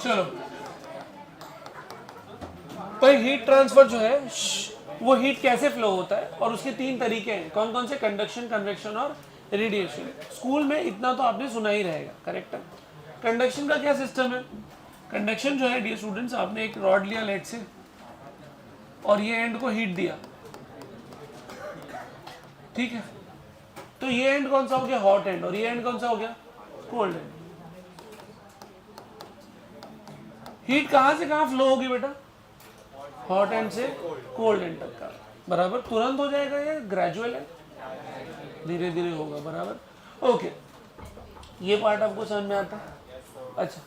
चलो, तो heat transfer जो है वो हीट कैसे फ्लो होता है और उसके 3 तरीके हैं। कौन कौन से? कंडक्शन, कन्वेक्शन और रेडिएशन। स्कूल में इतना तो आपने सुना ही रहेगा, करेक्ट है। कंडक्शन का क्या सिस्टम है? कंडक्शन जो है डियर स्टूडेंट्स, आपने एक रॉड लिया लेट से और ये एंड को हीट दिया, ठीक है। तो ये एंड कौन सा हो गया? Hot and. और ये एंड कौन सा हो गया? Cold and. हीट कहां से कहां फ्लो होगी बेटा? हॉट एंड से कोल्ड एंड तक का। बराबर। तुरंत हो जाएगा ये ग्रेजुअल है, धीरे धीरे होगा। बराबर, ओके। ये पार्ट आपको समझ में आता है? अच्छा,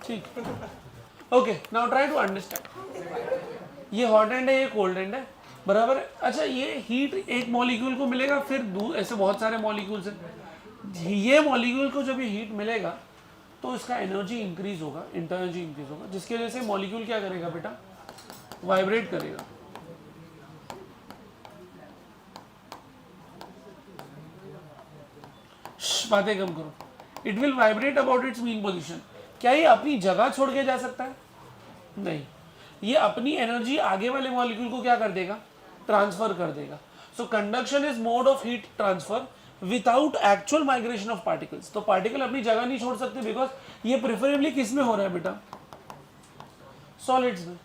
ठीक, okay. Now try to understand. ये हॉट एंड है, ये कोल्ड एंड है, बराबर है। अच्छा, ये हीट एक मॉलिक्यूल को मिलेगा, फिर ऐसे बहुत सारे मॉलिक्यूल्स हैं। ये मॉलिक्यूल को जब ये हीट मिलेगा तो इसका एनर्जी इंक्रीज होगा, इंटरनर्जी इंक्रीज होगा, जिसकी वजह से मॉलिक्यूल क्या करेगा बेटा? वाइब्रेट करेगा। बातें कम करो। It will vibrate about it's mean position. क्या ये अपनी जगह छोड़ के जा सकता है? नहीं। ये अपनी एनर्जी आगे वाले मॉलिक्यूल को क्या कर देगा? ट्रांसफर कर देगा। So conduction is mode of heat transfer without actual migration of particles. तो पार्टिकल अपनी जगह नहीं छोड़ सकते, बिकॉज ये प्रेफरेबली किस में हो रहा है बेटा? सॉलिड्स में।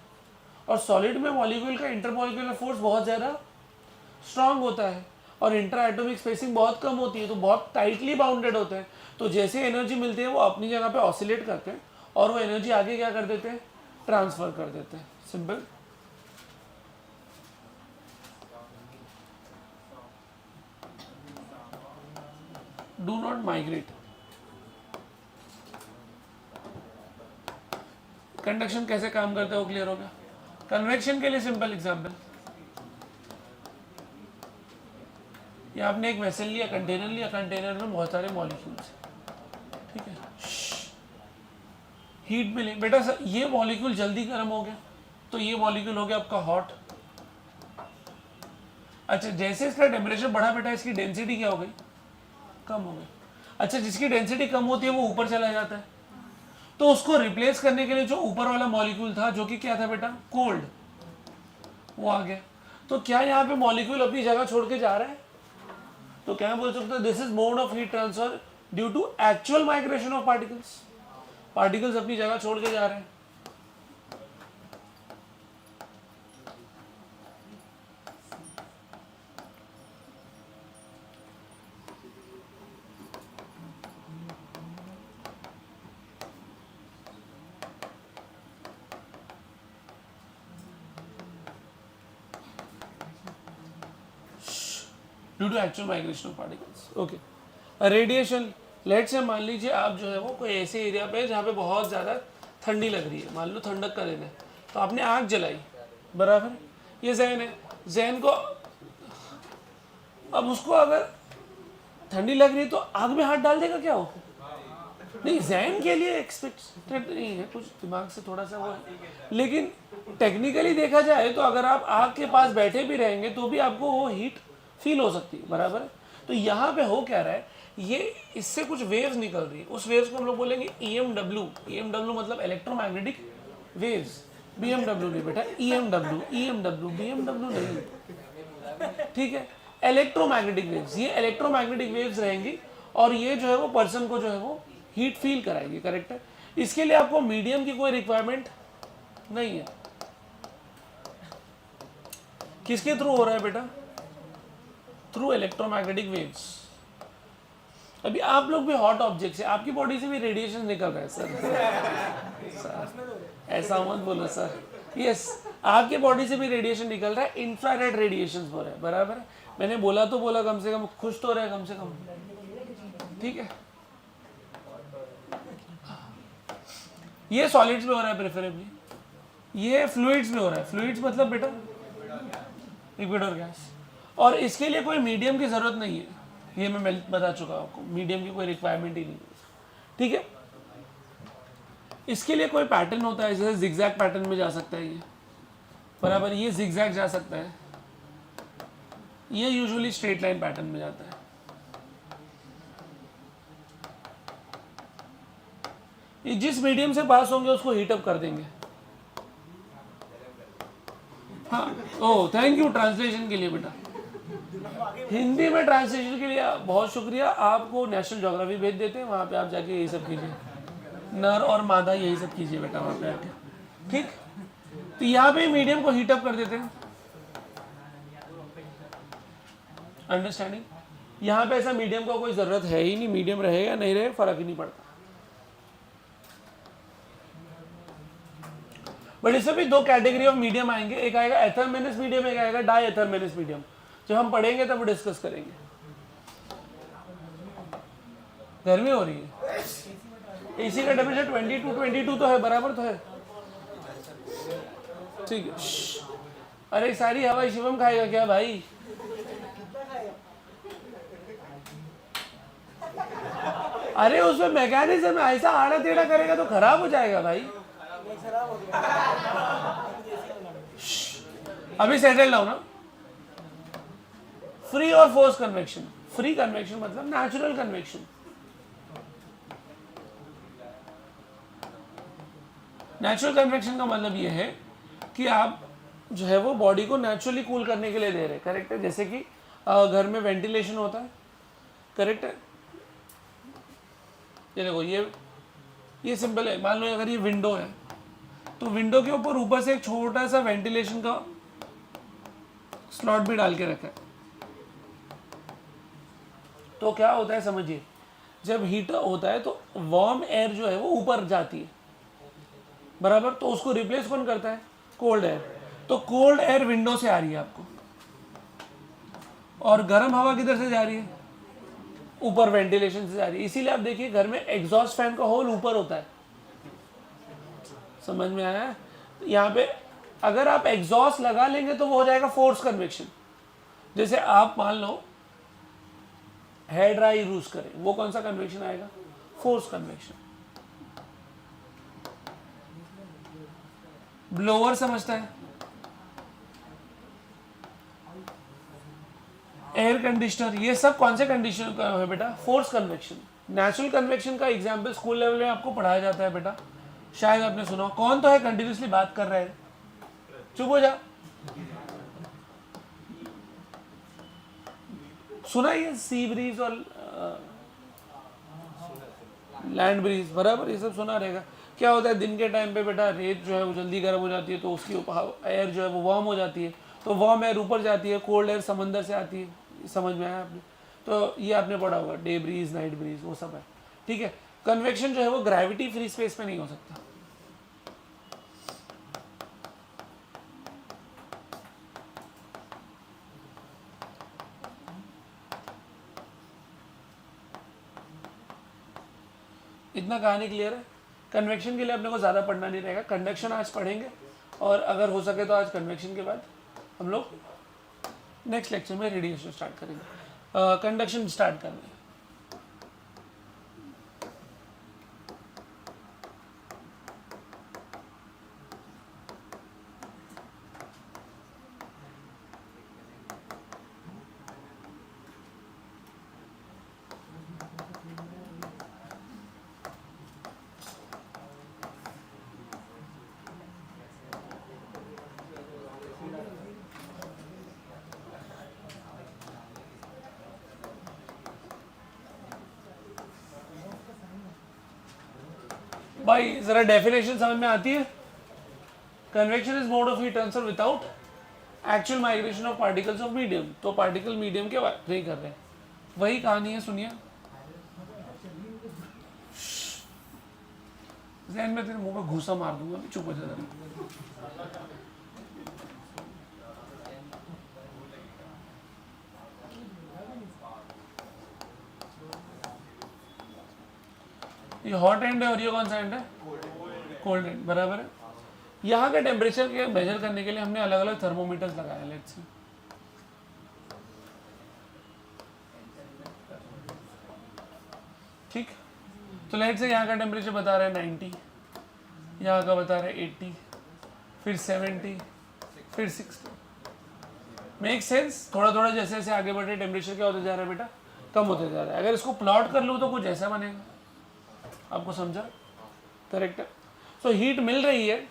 और सॉलिड में मॉलिक्यूल का इंटरमॉलिक्यूलर फोर्स बहुत ज्यादा स्ट्रांग होता है और इंटर एटॉमिक स्पेसिंग बहुत कम होती है, तो बहुत टाइटली बाउंडेड होते हैं। तो जैसे एनर्जी मिलती है वो अपनी जगह पे ऑसिलेट करते हैं और वो एनर्जी आगे क्या कर देते हैं? ट्रांसफर कर देते हैं। Simple. Do not migrate. Conduction कैसे काम करता है वो क्लियर हो गया। कन्वेक्शन के लिए सिंपल एग्जांपल, ये आपने एक वेसल लिया, कंटेनर लिया, कंटेनर में बहुत सारे मॉलिक्यूल्स, ठीक है। हीट मिली बेटा, सर ये मॉलिक्यूल जल्दी गर्म हो गया तो ये मॉलिक्यूल हो गया आपका हॉट। अच्छा, जैसे इसका टेम्परेचर बढ़ा बेटा, इसकी डेंसिटी क्या हो गई? कम हो गई। अच्छा, जिसकी डेंसिटी कम होती है वो ऊपर चला जाता है, तो उसको रिप्लेस करने के लिए जो ऊपर वाला मॉलिक्यूल था, जो कि क्या था बेटा? कोल्ड, वो आ गया। तो क्या यहाँ पे मॉलिक्यूल अपनी जगह छोड़ के जा रहा है? तो क्या बोल सकते हैं? This is mode of heat transfer due to actual migration of particles. Particles अपनी जगह छोड़ के जा रहे हैं। Due to actual migration of particles, okay. Radiation, लेट से मान लीजिए आप जो है वो कोई ऐसे एरिया पे जहाँ पे बहुत ज़्यादा ठंडी लग रही है, मान लो ठंडक का दिन है, तो आपने आग जलाई, बराबर। ये जहन है, जहन को अब उसको अगर ठंडी लग रही है तो आग में हाथ डाल देगा क्या वो? नहीं, जहन के लिए एक्सपेक्टेड नहीं है, कुछ दिमाग से थोड़ा सा वो है, लेकिन टेक्निकली देखा जाए तो अगर आप आग के पास बैठे भी रहेंगे तो भी आपको वो हीट फील हो सकती है, बराबर है। तो यहाँ पे हो क्या रहा है, ये इससे कुछ वेव्स निकल रही है, उस वेव्स को हम लोग बोलेंगे EMW। EMW मतलब इलेक्ट्रोमैग्नेटिक वेव्स। BMW नहीं बेटा, EMW, EMW, BMW नहीं, ठीक है। इलेक्ट्रोमैग्नेटिक वेव्स, ये इलेक्ट्रोमैग्नेटिक वेव्स रहेंगी और ये जो है वो पर्सन को जो है वो हीट फील कराएगी, करेक्ट है। इसके लिए आपको मीडियम की कोई रिक्वायरमेंट नहीं है। किसके थ्रू हो रहा है बेटा? Through electromagnetic waves. अभी आप लोग भी हॉट ऑब्जेक्ट से, आपकी बॉडी से भी रेडिएशन निकल रहा है सर, ऐसा मत बोलो सर। यस, आपके बॉडी से भी रेडिएशन निकल रहा है, इंफ्रारेड रेडिएशन हो रहा है, बराबर। मैंने बोला तो बोला, कम से कम खुश तो रहे कम से कम, ठीक है। ये सॉलिड्स में हो रहा है प्रेफरेबली, ये फ्लूइड्स में हो रहा है। फ्लूइड्स मतलब बेटा लिक्विड और गैस, और इसके लिए कोई मीडियम की जरूरत नहीं है, ये मैं बता चुका हूं आपको, मीडियम की कोई रिक्वायरमेंट ही नहीं है, ठीक है। इसके लिए कोई पैटर्न होता है, जैसे जिगजैग पैटर्न में जा सकता है ये, बराबर। ये जिगजैग जा सकता है, ये यूजुअली स्ट्रेट लाइन पैटर्न में जाता है। ये जिस मीडियम से पास होंगे उसको हीटअप कर देंगे। हाँ, ओह थैंक यू ट्रांसलेशन के लिए बेटा। हिंदी में ट्रांसलेशन के लिए बहुत शुक्रिया। आपको नेशनल ज्योग्राफी भेज देते हैं, वहाँ पे आप जाके यही सब कीजिए, नर और मादा यही सब कीजिए बेटा वहाँ पे आके, ठीक। तो यहाँ पे मीडियम को हीटअप कर देते हैं, अंडरस्टैंडिंग। यहाँ पे ऐसा मीडियम का कोई ज़रूरत है ही नहीं, मीडियम रहे या नहीं रहे फर्क ही नहीं पड़ता। बट इसमें भी दो कैटेगरी ऑफ मीडियम आएंगे, एक आएगा एथरमेनस मीडियम, एक आएगा डाई एथरमेनस मीडियम। जब हम पढ़ेंगे तब डिस्कस करेंगे। गर्मी हो रही है, एसी का टेम्परेचर 22 तो है, बराबर तो है, ठीक है। अरे सारी हवा शिवम खाएगा क्या भाई? अरे उसमें मैकेनिज्म ऐसा आड़ा टेढ़ा करेगा तो खराब हो जाएगा भाई। अभी सेटल डाउन ना। फ्री और फोर्स कन्वेक्शन। फ्री कन्वेक्शन मतलब नेचुरल कन्वेक्शन। नेचुरल कन्वेक्शन का मतलब यह है कि आप जो है वो बॉडी को नेचुरली कूल करने के लिए दे रहे हैं, करेक्ट है। जैसे कि घर में वेंटिलेशन होता है, करेक्ट है। ये देखो, ये सिंपल है। मान लो अगर ये विंडो है तो विंडो के ऊपर से एक छोटा सा वेंटिलेशन का स्लॉट भी डाल के रखा है। तो क्या होता है समझिए, जब हीटर होता है तो वार्म एयर जो है वो ऊपर जाती है, बराबर। तो उसको रिप्लेस कौन करता है? Cold air. तो कोल्ड एयर विंडो से आ रही है आपको, और गर्म हवा किधर से जा रही है? ऊपर वेंटिलेशन से जा रही है। इसीलिए आप देखिए घर में एग्जॉस्ट फैन का होल ऊपर होता है, समझ में आया? यहाँ पे अगर आप एग्जॉस्ट लगा लेंगे तो वो हो जाएगा फोर्स कन्वेक्शन। जैसे आप मान लो हेयर ड्राई यूज करें, वो कौन सा कन्वेक्शन आएगा? Force convection. ब्लोअर समझता है, एयर कंडीशनर, ये सब कौन से कंडीशनर का है बेटा? Force convection. नेचुरल कन्वेक्शन का एग्जांपल स्कूल लेवल में आपको पढ़ाया जाता है बेटा, शायद आपने सुना। कौन तो है कंटिन्यूसली बात कर रहा है? चुप हो जा। सुना ये सी ब्रीज और लैंड ब्रीज, बराबर, ये सब सुना रहेगा। क्या होता है दिन के टाइम पे बेटा, रेत जो है वो जल्दी गर्म हो जाती है, तो उसकी एयर जो है वो वार्म हो जाती है, तो वार्म एयर ऊपर जाती है, कोल्ड एयर समंदर से आती है। समझ में आया आपने? तो ये आपने पढ़ा होगा, डे ब्रीज, नाइट ब्रीज, वो सब है, ठीक है। कन्वेक्शन जो है वो ग्रेविटी फ्री स्पेस में नहीं हो सकता। इतना कहानी क्लियर है? कन्वेक्शन के लिए अपने को ज़्यादा पढ़ना नहीं रहेगा, कंडक्शन आज पढ़ेंगे, और अगर हो सके तो आज कन्वेक्शन के बाद हम लोग नेक्स्ट लेक्चर में रेडिएशन स्टार्ट करेंगे। कंडक्शन स्टार्ट करना है। भाई जरा डेफिनेशन समझ में आती है? Convection is mode of heat transfer without actual migration of particles of medium. तो पार्टिकल मीडियम के बात नहीं कर रहे हैं, वही कहानी है, सुनिए। ज़हन में तेरे मुंह पे घूसा मार दूंगा, चुप हो जा। ये हॉट एंड है और ये कौन सा एंड है? कोल्ड एंड, बराबर है। यहाँ के टेम्परेचर के मेजर करने के लिए हमने अलग अलग थर्मोमीटर्स लगाए। लेट्स सी, ठीक। तो लेट्स से यहाँ का टेम्परेचर बता रहा है 90, यहाँ का बता रहा है 80, फिर 70, फिर 60। Make sense? थोड़ा थोड़ा जैसे जैसे आगे बढ़े टेम्परेचर क्या होता जा रहा है बेटा? कम होते जा रहा है। अगर इसको प्लॉट कर लूँ तो कुछ ऐसा बनेगा, आपको समझा? करेक्ट है। सो हीट मिल रही है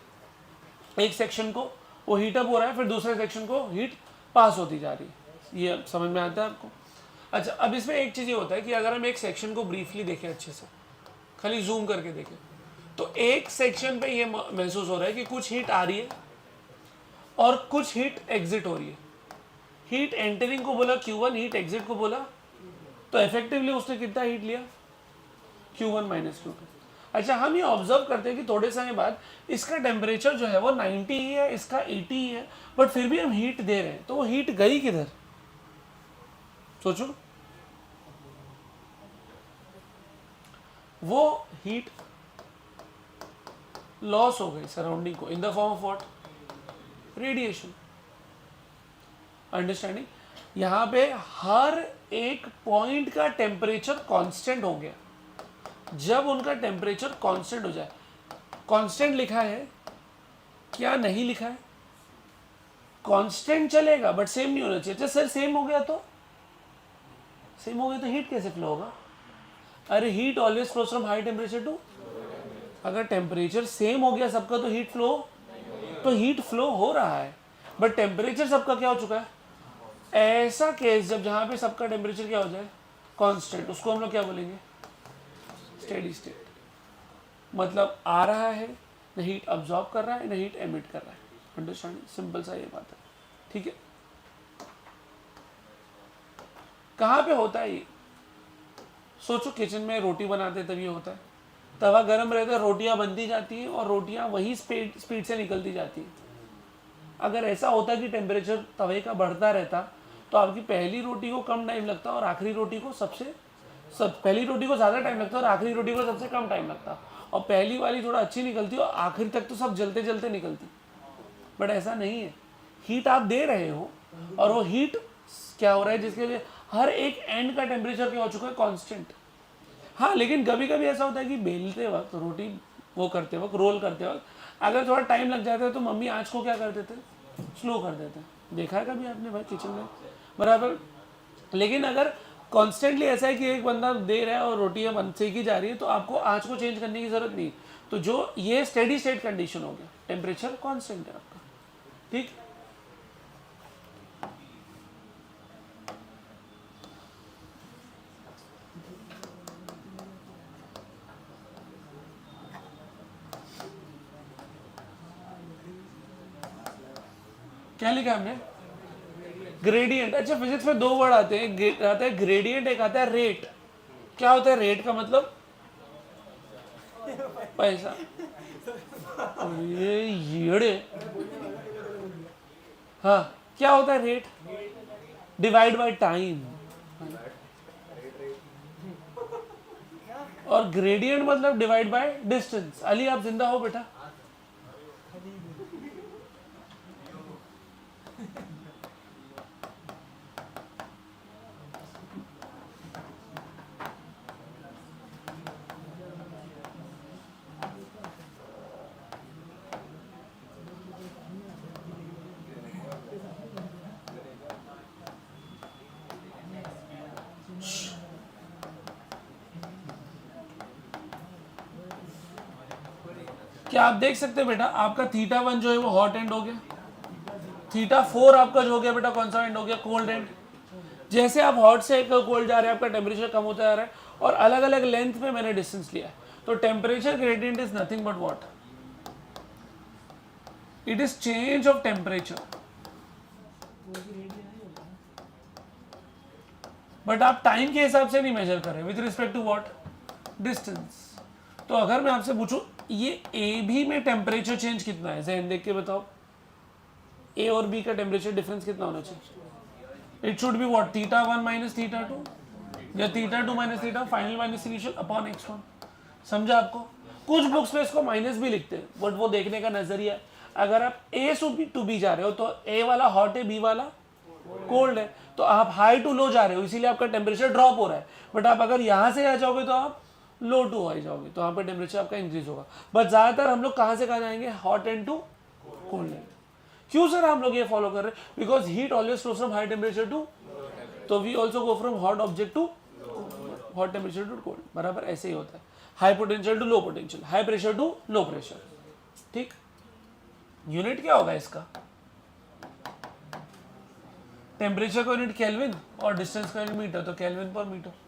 एक सेक्शन को, वो हीट अप हो रहा है, फिर दूसरे सेक्शन को हीट पास होती जा रही है। ये समझ में आता है आपको? अच्छा, अब इसमें एक चीज़ ये होता है कि अगर हम एक सेक्शन को ब्रीफली देखें, अच्छे से खाली जूम करके देखें, तो एक सेक्शन पे ये महसूस हो रहा है कि कुछ हीट आ रही है और कुछ हीट एग्जिट हो रही है। हीट एंटरिंग को बोला Q1, हीट एग्जिट को बोला, तो इफेक्टिवली उसने कितना हीट लिया? Q1 minus Q2। अच्छा, हम ये ऑब्जर्व करते हैं कि थोड़े समय बाद इसका टेम्परेचर जो है वो 90 ही है, इसका 80 ही है, बट फिर भी हम हीट दे रहे हैं, तो वो हीट गई किधर? सोचो, वो हीट लॉस हो गई सराउंडिंग को in the form of what? Radiation. Understanding? यहां पे हर एक पॉइंट का टेम्परेचर कांस्टेंट हो गया। जब उनका टेम्परेचर कांस्टेंट हो जाए, कांस्टेंट लिखा है क्या नहीं लिखा है? कांस्टेंट चलेगा बट सेम नहीं होना चाहिए। अच्छा सर, सेम हो गया तो? सेम हो गया तो हीट कैसे फ्लो होगा? अरे heat always flows from high temperature to, अगर टेम्परेचर सेम हो गया सबका तो हीट फ्लो, तो हीट फ्लो हो रहा है, बट टेम्परेचर सबका क्या हो चुका है? ऐसा केस जब जहां पे सबका टेम्परेचर क्या हो जाए? कांस्टेंट, उसको हम लोग क्या बोलेंगे? Steady state. मतलब आ रहा है, न हीट अब्सॉर्ब कर रहा है, न हीट एमिट कर रहा है। अंडरस्टैंडिंग? सिंपल सा ये बात है, ठीक है। कहाँ पे होता है ये? सोचो, किचन में रोटी बनाते तब ये होता है, तवा गर्म रहता है, रोटियां बनती जाती हैं और रोटियां वही स्पीड से निकलती जाती हैं। अगर ऐसा होता कि टेम्परेचर तवे का बढ़ता रहता, तो आपकी पहली रोटी को कम टाइम लगता और आखिरी रोटी को पहली रोटी को ज़्यादा टाइम लगता और आखिरी रोटी को सबसे कम टाइम लगता, और पहली वाली थोड़ा अच्छी निकलती और आखिर तक तो सब जलते जलते निकलती। बट ऐसा नहीं है, हीट आप दे रहे हो और वो हीट क्या हो रहा है जिसके लिए हर एक एंड का टेम्परेचर क्या हो चुका है? कांस्टेंट। हाँ, लेकिन कभी कभी ऐसा होता है कि बेलते वक्त, रोटी वो करते वक्त, रोल करते वक्त अगर थोड़ा टाइम लग जाता है तो मम्मी आँच को क्या कर देते? स्लो कर देते हैं। देखा है कभी आपने भाई किचन में? बराबर। लेकिन अगर कॉन्स्टेंटली ऐसा है कि एक बंदा दे रहा है और रोटियाँ बन सेकी जा रही है, तो आपको आँच को चेंज करने की ज़रूरत नहीं। तो जो ये स्टेडी स्टेट कंडीशन हो गया, टेम्परेचर कॉन्स्टेंट है आपका, ठीक। क्या लिखा हमने? ग्रेडियंट। अच्छा, फिजिक्स में दो वर्ड आते हैं, आता है ग्रेडियंट, एक आता है रेट। क्या होता है रेट का मतलब? पैसा। ये हाँ, क्या होता है रेट? Divide by time. और ग्रेडियंट मतलब डिवाइड बाय डिस्टेंस। अली आप जिंदा हो बेटा? क्या आप देख सकते हैं बेटा, आपका θ1 जो है वो हॉट एंड हो गया, θ4 आपका जो हो गया बेटा कौन सा एंड हो गया? Cold and. जैसे आप हॉट से कोल्ड जा रहे हैं, आपका टेम्परेचर कम होता जा रहा है, और अलग अलग लेंथ में मैंने डिस्टेंस लिया है, तो temperature gradient is nothing but what? It is change of temperature. But आप टाइम के हिसाब से नहीं मेजर कर रहे, with respect to what? Distance. तो अगर मैं आपसे पूछूं ये ए बी में टेम्परेचर चेंज कितना है, जहन देख के बताओ, ए और बी का टेम्परेचर डिफरेंस कितना होना चाहिए? It should be what? θ1 minus θ2 या θ2 minus θ final minus initial upon x1। समझा आपको? कुछ बुक्स में इसको माइनस भी लिखते हैं, बट वो देखने का नजरिया। अगर आप ए टू बी जा रहे हो तो ए वाला हॉट है, बी वाला कोल्ड है, तो आप हाई टू लो जा रहे हो, इसीलिए आपका टेम्परेचर ड्रॉप हो रहा है। बट आप अगर यहाँ से आ जाओगे तो आप लो टू आ जाओगे, तो यहाँ पर टेम्परेचर आपका इंक्रीज होगा। बट ज़्यादातर हम लोग कहाँ से कहाँ जाएंगे? Hot end to cold end. क्यों सर हम लोग ये फॉलो कर रहे हैं? Because heat always flows from high temperature to, तो we also go from hot object to hot temperature to cold. बराबर ऐसे ही होता है। High potential to low potential, high pressure to low pressure. ठीक, यूनिट क्या होगा इसका? टेम्परेचर का यूनिट केल्विन और डिस्टेंस का यूनिट मीटर, तो केल्विन पर metre.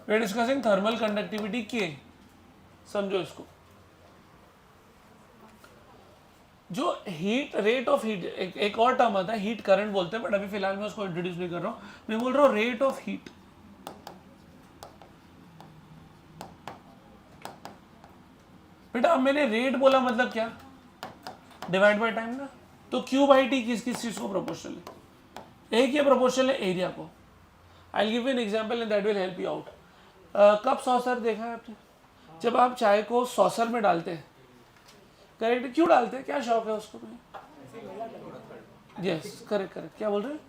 We are discussing thermal conductivity के, समझो इसको। जो हीट रेट ऑफ हीट, एक और टर्म आता है हीट करंट बोलते हैं, बट अभी फिलहाल मैं उसको इंट्रोड्यूस नहीं कर रहा हूं। मैं बोल रहा हूं रेट ऑफ हीट। बेटा अब मैंने रेट बोला मतलब क्या? डिवाइड बाय टाइम ना। तो क्यू बाई टी किस किस चीज को प्रोपोर्शनल है? एक ये प्रोपोर्शनल है एरिया को। I give you an example and that will help you out. Cup saucer देखा है आपने? जब आप चाय को सॉसर में डालते हैं, करेक्ट, क्यों डालते हैं? क्या शौक है उसको? Yes, correct correct. क्या बोल रहे हैं?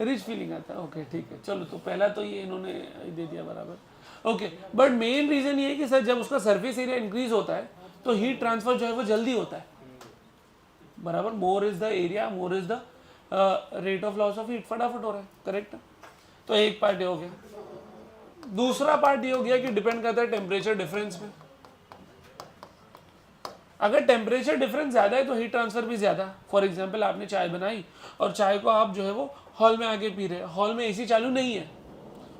रिच फीलिंग आता है। ओके ठीक है, चलो तो पहला तो ये इन्होंने दे दिया बराबर। ओके, बट मेन रीजन ये है कि सर जब उसका सरफेस एरिया इंक्रीज होता है तो हीट ट्रांसफर जो है वो जल्दी होता है, बराबर। More is the area, more is the rate of loss of heat, फटाफट हो रहा है, करेक्ट। तो एक पार्ट ये हो गया। दूसरा पार्ट ये हो गया कि डिपेंड करता है टेम्परेचर डिफरेंस पे। अगर टेम्परेचर डिफरेंस ज्यादा है तो हीट ट्रांसफर भी ज्यादा। फॉर एग्जांपल आपने चाय बनाई और चाय को आप जो है वो हॉल में आके पी रहे हैं, हॉल में एसी चालू नहीं है,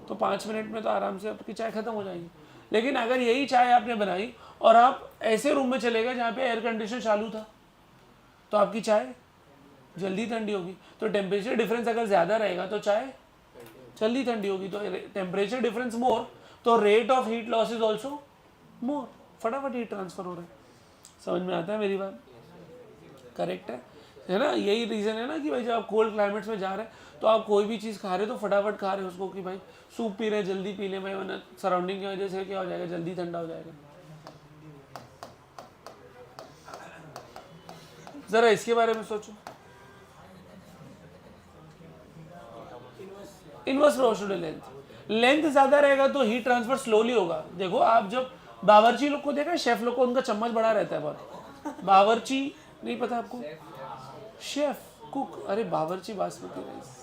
तो 5 मिनट में तो आराम से आपकी चाय खत्म हो जाएगी। लेकिन अगर यही चाय आपने बनाई और आप ऐसे रूम में चले गए जहाँ पे एयर कंडीशनर चालू था, तो आपकी चाय जल्दी ठंडी होगी। तो टेम्परेचर डिफरेंस अगर ज़्यादा रहेगा तो चाय जल्दी ठंडी होगी। तो टेम्परेचर डिफरेंस मोर, तो rate of heat loss is also more, फटाफट हीट ट्रांसफर हो रहा है। समझ में आता है मेरी बात? करेक्ट है ना? यही रीज़न है ना कि भाई जब आप कोल्ड क्लाइमेट्स में जा रहे हैं तो आप कोई भी चीज़ खा रहे हो तो फटाफट खा रहे हो उसको, कि भाई सूप पी रहे हैं जल्दी पी ले भाई, वरना सराउंडिंग की वजह से क्या हो जाएगा, जल्दी ठंडा हो जाएगा। ज़रा इसके बारे में सोचो। इनवर्स प्रोपोर्शनल लेंथ, लेंथ ज़्यादा रहेगा तो हीट ट्रांसफर स्लोली होगा। देखो आप जब बावर्ची लोग को देखा, शेफ लोग को उनका चम्मच बड़ा रहता है बहुत। बावर्ची नहीं पता आपको? शेफ, कुक, अरे बावर्ची बासमती राइस,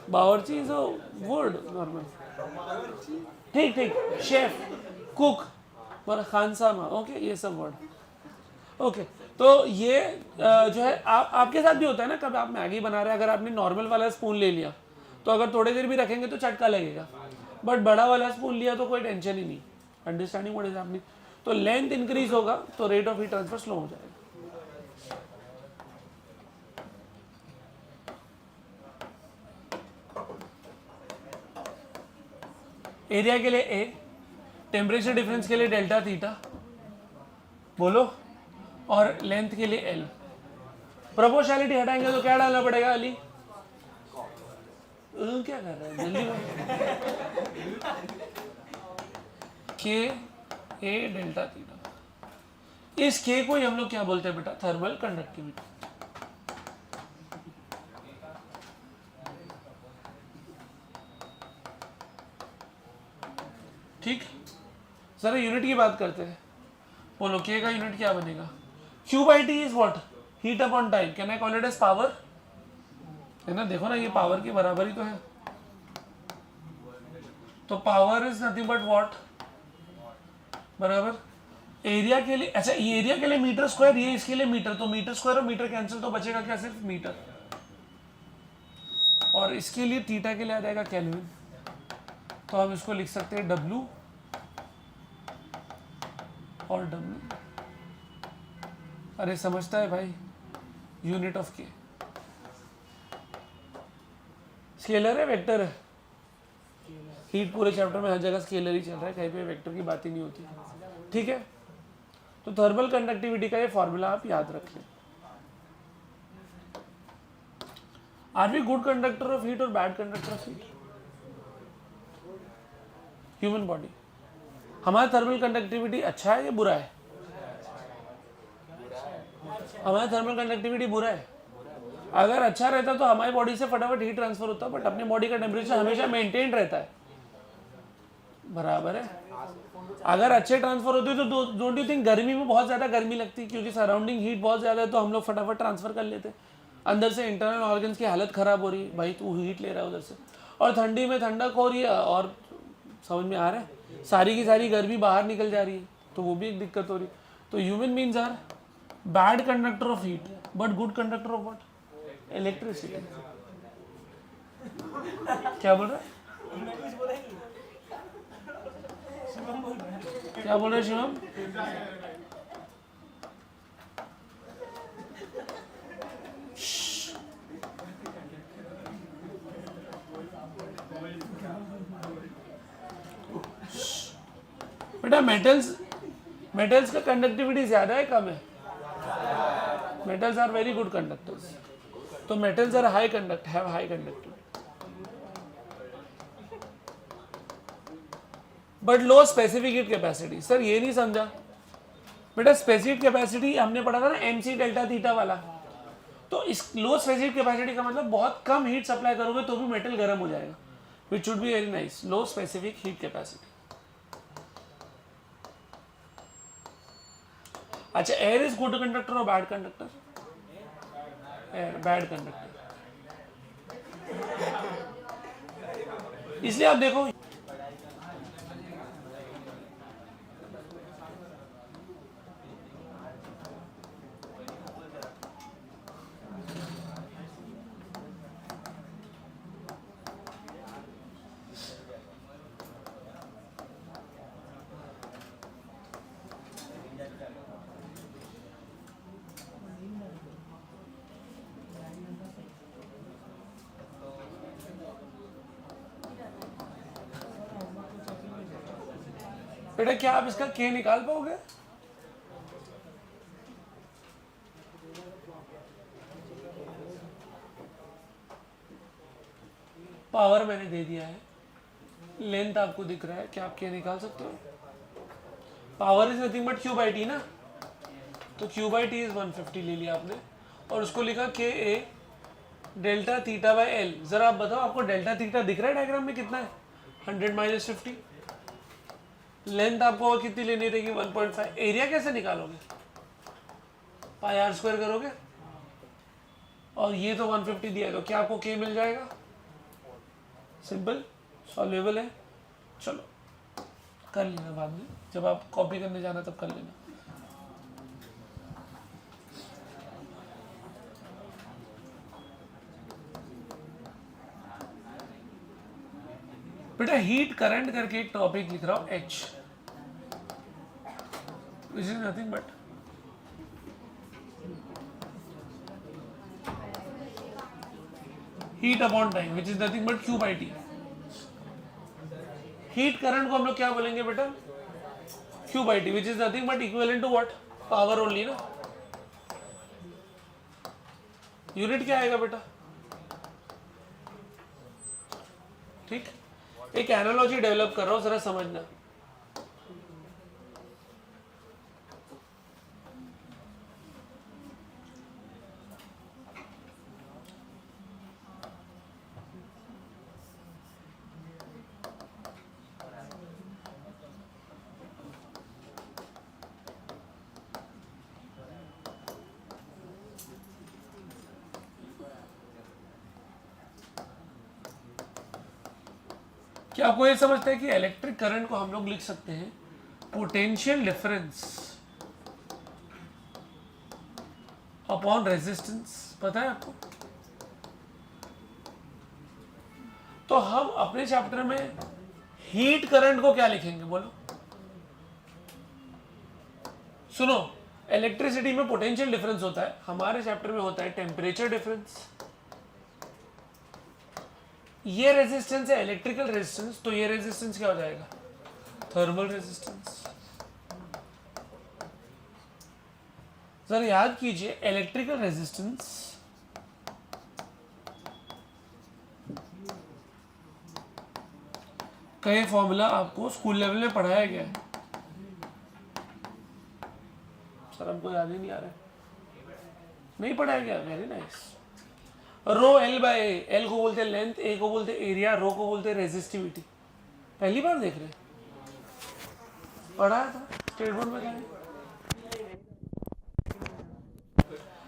बावर्ची इज अ वर्ड नॉर्मल। ठीक ठीक, शेफ, कुक, खानसामा, ओके, ये सब वर्ड। ओके, तो ये जो है आपके साथ भी होता है ना, कब आप मैगी बना रहे हैं, अगर आपने नॉर्मल वाला स्पून ले लिया तो अगर थोड़ी देर भी रखेंगे तो चटका लगेगा, बट बड़ा वाला स्पून लिया तो कोई टेंशन ही नहीं। Understanding what is happening? तो लेंथ इंक्रीज होगा तो rate of heat transfer slow हो जाएगा। एरिया के लिए ए, टेम्परेचर डिफरेंस के लिए डेल्टा थीटा, बोलो, और लेंथ के लिए एल। प्रोपोर्शनलिटी हटाएंगे तो क्या डालना पड़ेगा अली? क्या कर रहा है जल्दी बोल। के ए डेल्टा थीटा। इस के को ही हम लोग क्या बोलते हैं बेटा? Thermal conductivity. ठीक, सर यूनिट की बात करते हैं। बोलो के का यूनिट क्या बनेगा? Q by T is what? Heat upon time. Can I call it as power? है ना, देखो ना ये पावर की बराबर ही तो है। तो power is nothing but what, बराबर एरिया के लिए। अच्छा, ये एरिया के लिए मीटर स्क्वायर, ये इसके लिए मीटर, तो मीटर स्क्वायर और मीटर कैंसिल, तो बचेगा क्या? सिर्फ मीटर। और इसके लिए थीटा के लिए आ जाएगा केल्विन, तो हम इसको लिख सकते हैं W और W। अरे समझता है भाई, यूनिट ऑफ के स्केलर है वेक्टर है? हीट पूरे चैप्टर में हर जगह स्केलर ही चल रहा है, कहीं पे वेक्टर की बात ही नहीं होती। ठीक है, तो थर्मल कंडक्टिविटी का ये फॉर्मूला आप याद रख लें। Are we good conductor of heat और bad conductor of heat? Human body, हमारा थर्मल कंडक्टिविटी अच्छा है या बुरा है? हमारा थर्मल कंडक्टिविटी बुरा है। अगर अच्छा रहता तो हमारी बॉडी से फटाफट हीट ट्रांसफर होता, बट अपनी बॉडी का टेम्परेचर हमेशा मेंटेन रहता है। बराबर है। अगर अच्छे ट्रांसफर होते तो डोंट यू थिंक गर्मी में बहुत ज़्यादा गर्मी लगती, क्योंकि सराउंडिंग हीट बहुत ज़्यादा है तो हम लोग फटाफट ट्रांसफ़र कर लेते। अंदर से इंटरनल ऑर्गन्स की हालत ख़राब हो रही है, भाई तू हीट ले रहा है उधर से, और ठंडी में ठंडक हो रही है, और समझ में आ रहा है सारी की सारी गर्मी बाहर निकल जा रही है, तो वो भी एक दिक्कत हो रही है। तो human beings are bad conductor of heat but good conductor of what? Electricity. क्या बोल रहा है? क्या बोल रहे शिवम? बेटा मेटल्स का कंडक्टिविटी ज्यादा है कम है? Metals are very good conductors, तो metals are high conductivity but low specific heat capacity. Sir ये नहीं समझा बेटा, स्पेसिफिक कैपेसिटी हमने पढ़ा था ना MC डेल्टा थीटा वाला, तो इस लो स्पेसिफिक कैपेसिटी का मतलब बहुत कम हीट सप्लाई करोगे तो भी मेटल गर्म हो जाएगा, which should be very nice. Low specific heat capacity. अच्छा, एयर इज गुड कंडक्टर और bad conductor? Air bad conductor. इसलिए आप देखो बेटा, क्या आप इसका K निकाल पाओगे? पावर मैंने दे दिया है, लेंथ आपको दिख रहा है, क्या आप K निकाल सकते हो? Power is nothing but Q by T ना, तो Q बाई टी इज 150 ले लिया आपने, और उसको लिखा KA delta theta by L। जरा आप बताओ, आपको डेल्टा थीटा दिख रहा है डायग्राम में कितना है? 100 माइनस 50। लेंथ आपको और कितनी लेनी रहेगी? 1.5। एरिया कैसे निकालोगे? पाई आर स्क्वायर करोगे, और ये तो 150 दिया है, तो क्या आपको K मिल जाएगा? सिंपल, सॉल्वेबल है। चलो कर लेना बाद में, जब आप कॉपी करने जाना तब कर लेना। बेटा हीट करंट करके एक टॉपिक लिख रहा हूं H, which is nothing but heat upon time, which is nothing but Q by T. Heat current को हम लोग क्या बोलेंगे बेटा? Q by T, which is nothing but equivalent to what? Power only ना। यूनिट क्या आएगा बेटा? ठीक, एक एनालॉजी डेवलप कर रहा हूं, जरा समझना। क्या आपको ये समझते हैं कि इलेक्ट्रिक करंट को हम लोग लिख सकते हैं पोटेंशियल डिफरेंस अपॉन रेजिस्टेंस? पता है आपको? तो हम अपने चैप्टर में हीट करंट को क्या लिखेंगे बोलो? सुनो, इलेक्ट्रिसिटी में पोटेंशियल डिफरेंस होता है, हमारे चैप्टर में होता है टेम्परेचर डिफरेंस। ये रेजिस्टेंस है इलेक्ट्रिकल रेजिस्टेंस, तो ये रेजिस्टेंस क्या हो जाएगा? Thermal resistance. जरा याद कीजिए, इलेक्ट्रिकल रेजिस्टेंस का ये फॉर्मूला आपको स्कूल लेवल में पढ़ाया गया है। सर हमको याद ही नहीं आ रहा है, नहीं पढ़ाया गया? Very nice. Rho L by A, L को बोलते हैं लेंथ, ए को बोलते हैं एरिया, रो को बोलते हैं रेजिस्टिविटी। पहली बार देख रहे हैं? पढ़ाया था स्टेट बोर्ड में था।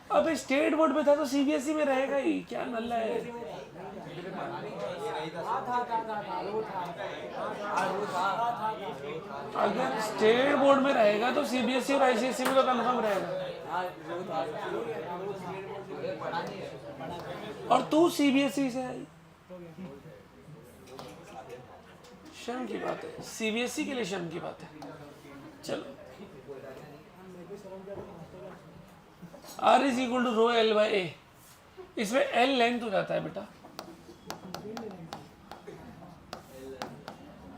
अबे स्टेट बोर्ड में था तो सीबीएसई में रहेगा ही, क्या नल्ला है। अगर स्टेट बोर्ड में रहेगा तो सीबीएसई और आईसीएसई में तो कंफर्म रहेगा। और तू सीबीएसई से आई, शर्म की बात है, सीबीएसई के लिए शर्म की बात है। चलो R is equal to rho L by A, इसमें एल लेंथ हो जाता है बेटा,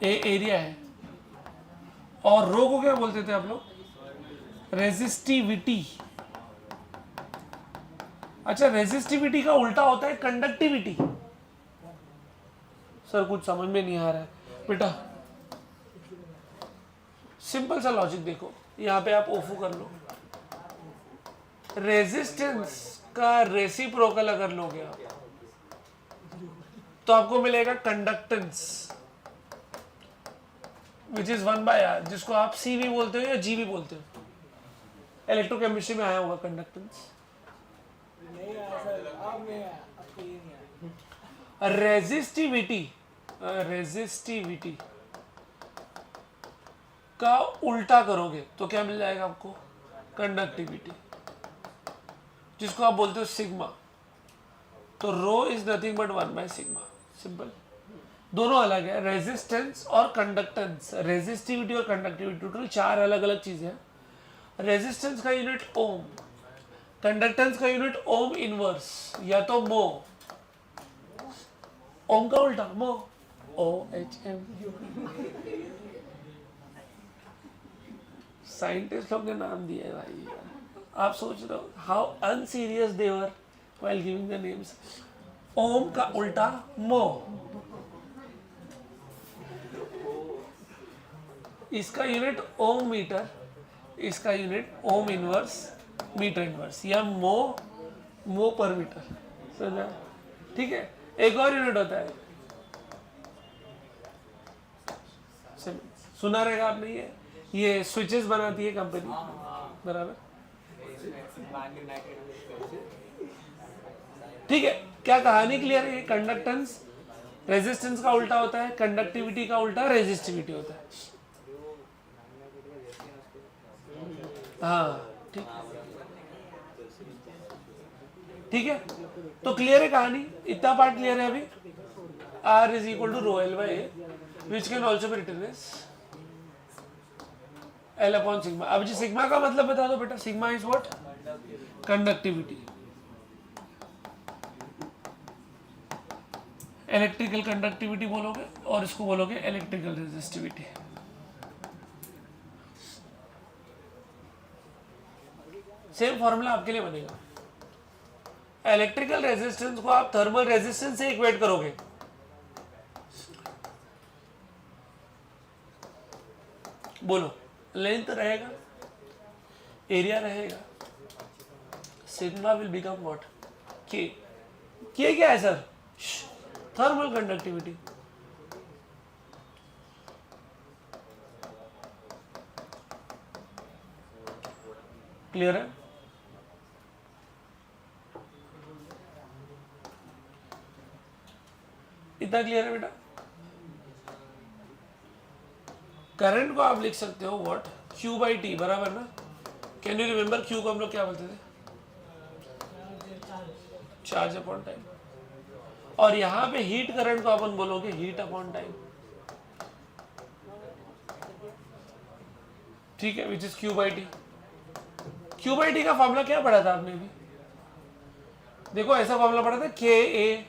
ए एरिया है, और रो को क्या बोलते थे आप लोग? रेजिस्टिविटी। अच्छा, रेजिस्टिविटी का उल्टा होता है कंडक्टिविटी। सर कुछ समझ में नहीं आ रहा है बेटा, सिंपल सा लॉजिक देखो, यहां पे आप ओफू कर लो, रेजिस्टेंस का रेसिप्रोकल अगर लोगे आप तो आपको मिलेगा कंडक्टेंस, विच इज 1/r, जिसको आप सी भी बोलते हो या जी भी बोलते हो। इलेक्ट्रोकेमिस्ट्री में आया होगा कंडक्टेंस। रेजिस्टिविटी का उल्टा करोगे तो क्या मिल जाएगा आपको? कंडक्टिविटी, जिसको आप बोलते हो सिग्मा। तो रो इज नथिंग बट 1/सिग्मा, सिंपल। दोनों अलग है, रेजिस्टेंस और कंडक्टेंस। रेजिस्टिविटी और कंडक्टिविटी टोटल 4 अलग अलग चीजें हैं। रेजिस्टेंस का यूनिट ओम, कंडक्टेंस का यूनिट ओम इनवर्स या तो मो, ओम का उल्टा मो, OHM। साइंटिस्ट लोग ने नाम दिया है भाई, आप सोच रहे हो how unserious they were while giving the names. Ohm का उल्टा मो, इसका यूनिट ओम मीटर, इसका unit ohm inverse metre inverse, या मो पर मीटर, समझा? ठीक है, एक और यूनिट होता है, सुना रहेगा आपने, ये स्विचेस बनाती है कंपनी, बराबर? ठीक है, क्या कहानी क्लियर है? कंडक्टेंस रेजिस्टेंस का उल्टा होता है, कंडक्टिविटी का उल्टा रेजिस्टिविटी होता है। हाँ ठीक है, तो क्लियर है कहानी, इतना पार्ट क्लियर है अभी। R is equal to rho L by A, which can also be written as L upon sigma. अब जी सिग्मा का मतलब बता दो बेटा, sigma is what? Conductivity. Electrical conductivity बोलोगे और इसको बोलोगे इलेक्ट्रिकल रेजिस्टिविटी। सेम फॉर्मूला आपके लिए बनेगा। इलेक्ट्रिकल रेजिस्टेंस को आप थर्मल रेजिस्टेंस से इक्वेट करोगे, बोलो लेंथ रहेगा, एरिया रहेगा, सिग्मा विल बिकम व्हाट? के क्या है सर? Thermal conductivity. क्लियर है? इतना क्लियर है बेटा? करंट को आप लिख सकते हो व्हाट? Q बाई टी, बराबर ना? कैन यू रिमेंबर Q को हम लोग क्या बोलते थे? Charge upon time. और यहां पे हीट करंट को अपन बोलोगे हीट अपॉन टाइम, ठीक है, which is Q by T. Q by T का फॉर्मूला क्या पढ़ा था आपने भी? देखो ऐसा फॉर्मूला पढ़ा था, के ए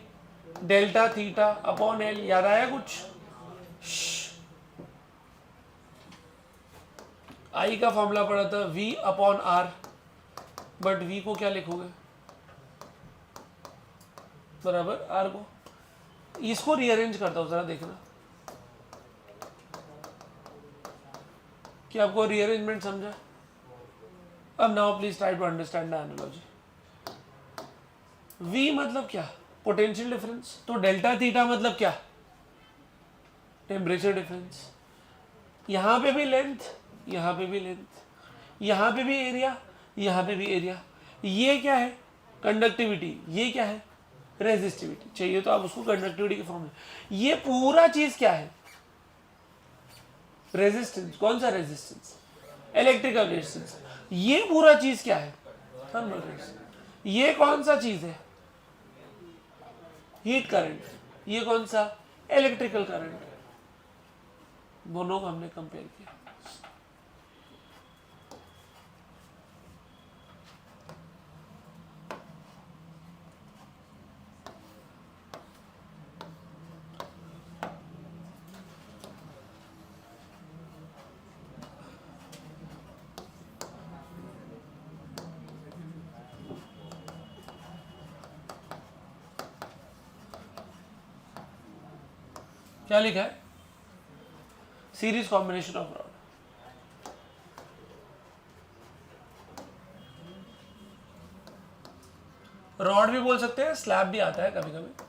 डेल्टा थीटा अपॉन एल, याद आया कुछ? आई का फॉर्मूला पढ़ा था V upon R, but V को क्या लिखोगे? बराबर R को। इसको रीअरेंज करता हूं, जरा देखना कि आपको रीअरेंजमेंट समझा। अब now please try to understand the analogy. V मतलब क्या? Potential difference. तो डेल्टा थीटा मतलब क्या? Temperature difference. यहां पे भी लेंथ यहाँ पे भी लेंथ, यहाँ पे भी एरिया, यहाँ पे भी एरिया। ये क्या है? कंडक्टिविटी। ये क्या है? रेजिस्टिविटी। चाहिए तो आप उसको कंडक्टिविटी के फॉर्म में। ये पूरा चीज क्या है? रेजिस्टेंस। कौन सा रेजिस्टेंस? Electrical resistance. ये पूरा चीज क्या है? Thermal resistance. ये कौन सा चीज है? Heat current. ये कौन सा? Electrical current. दोनों को हमने कंपेयर किया। क्या लिखा है? Series combination of rod. Rod भी बोल सकते हैं, स्लैब भी आता है कभी कभी।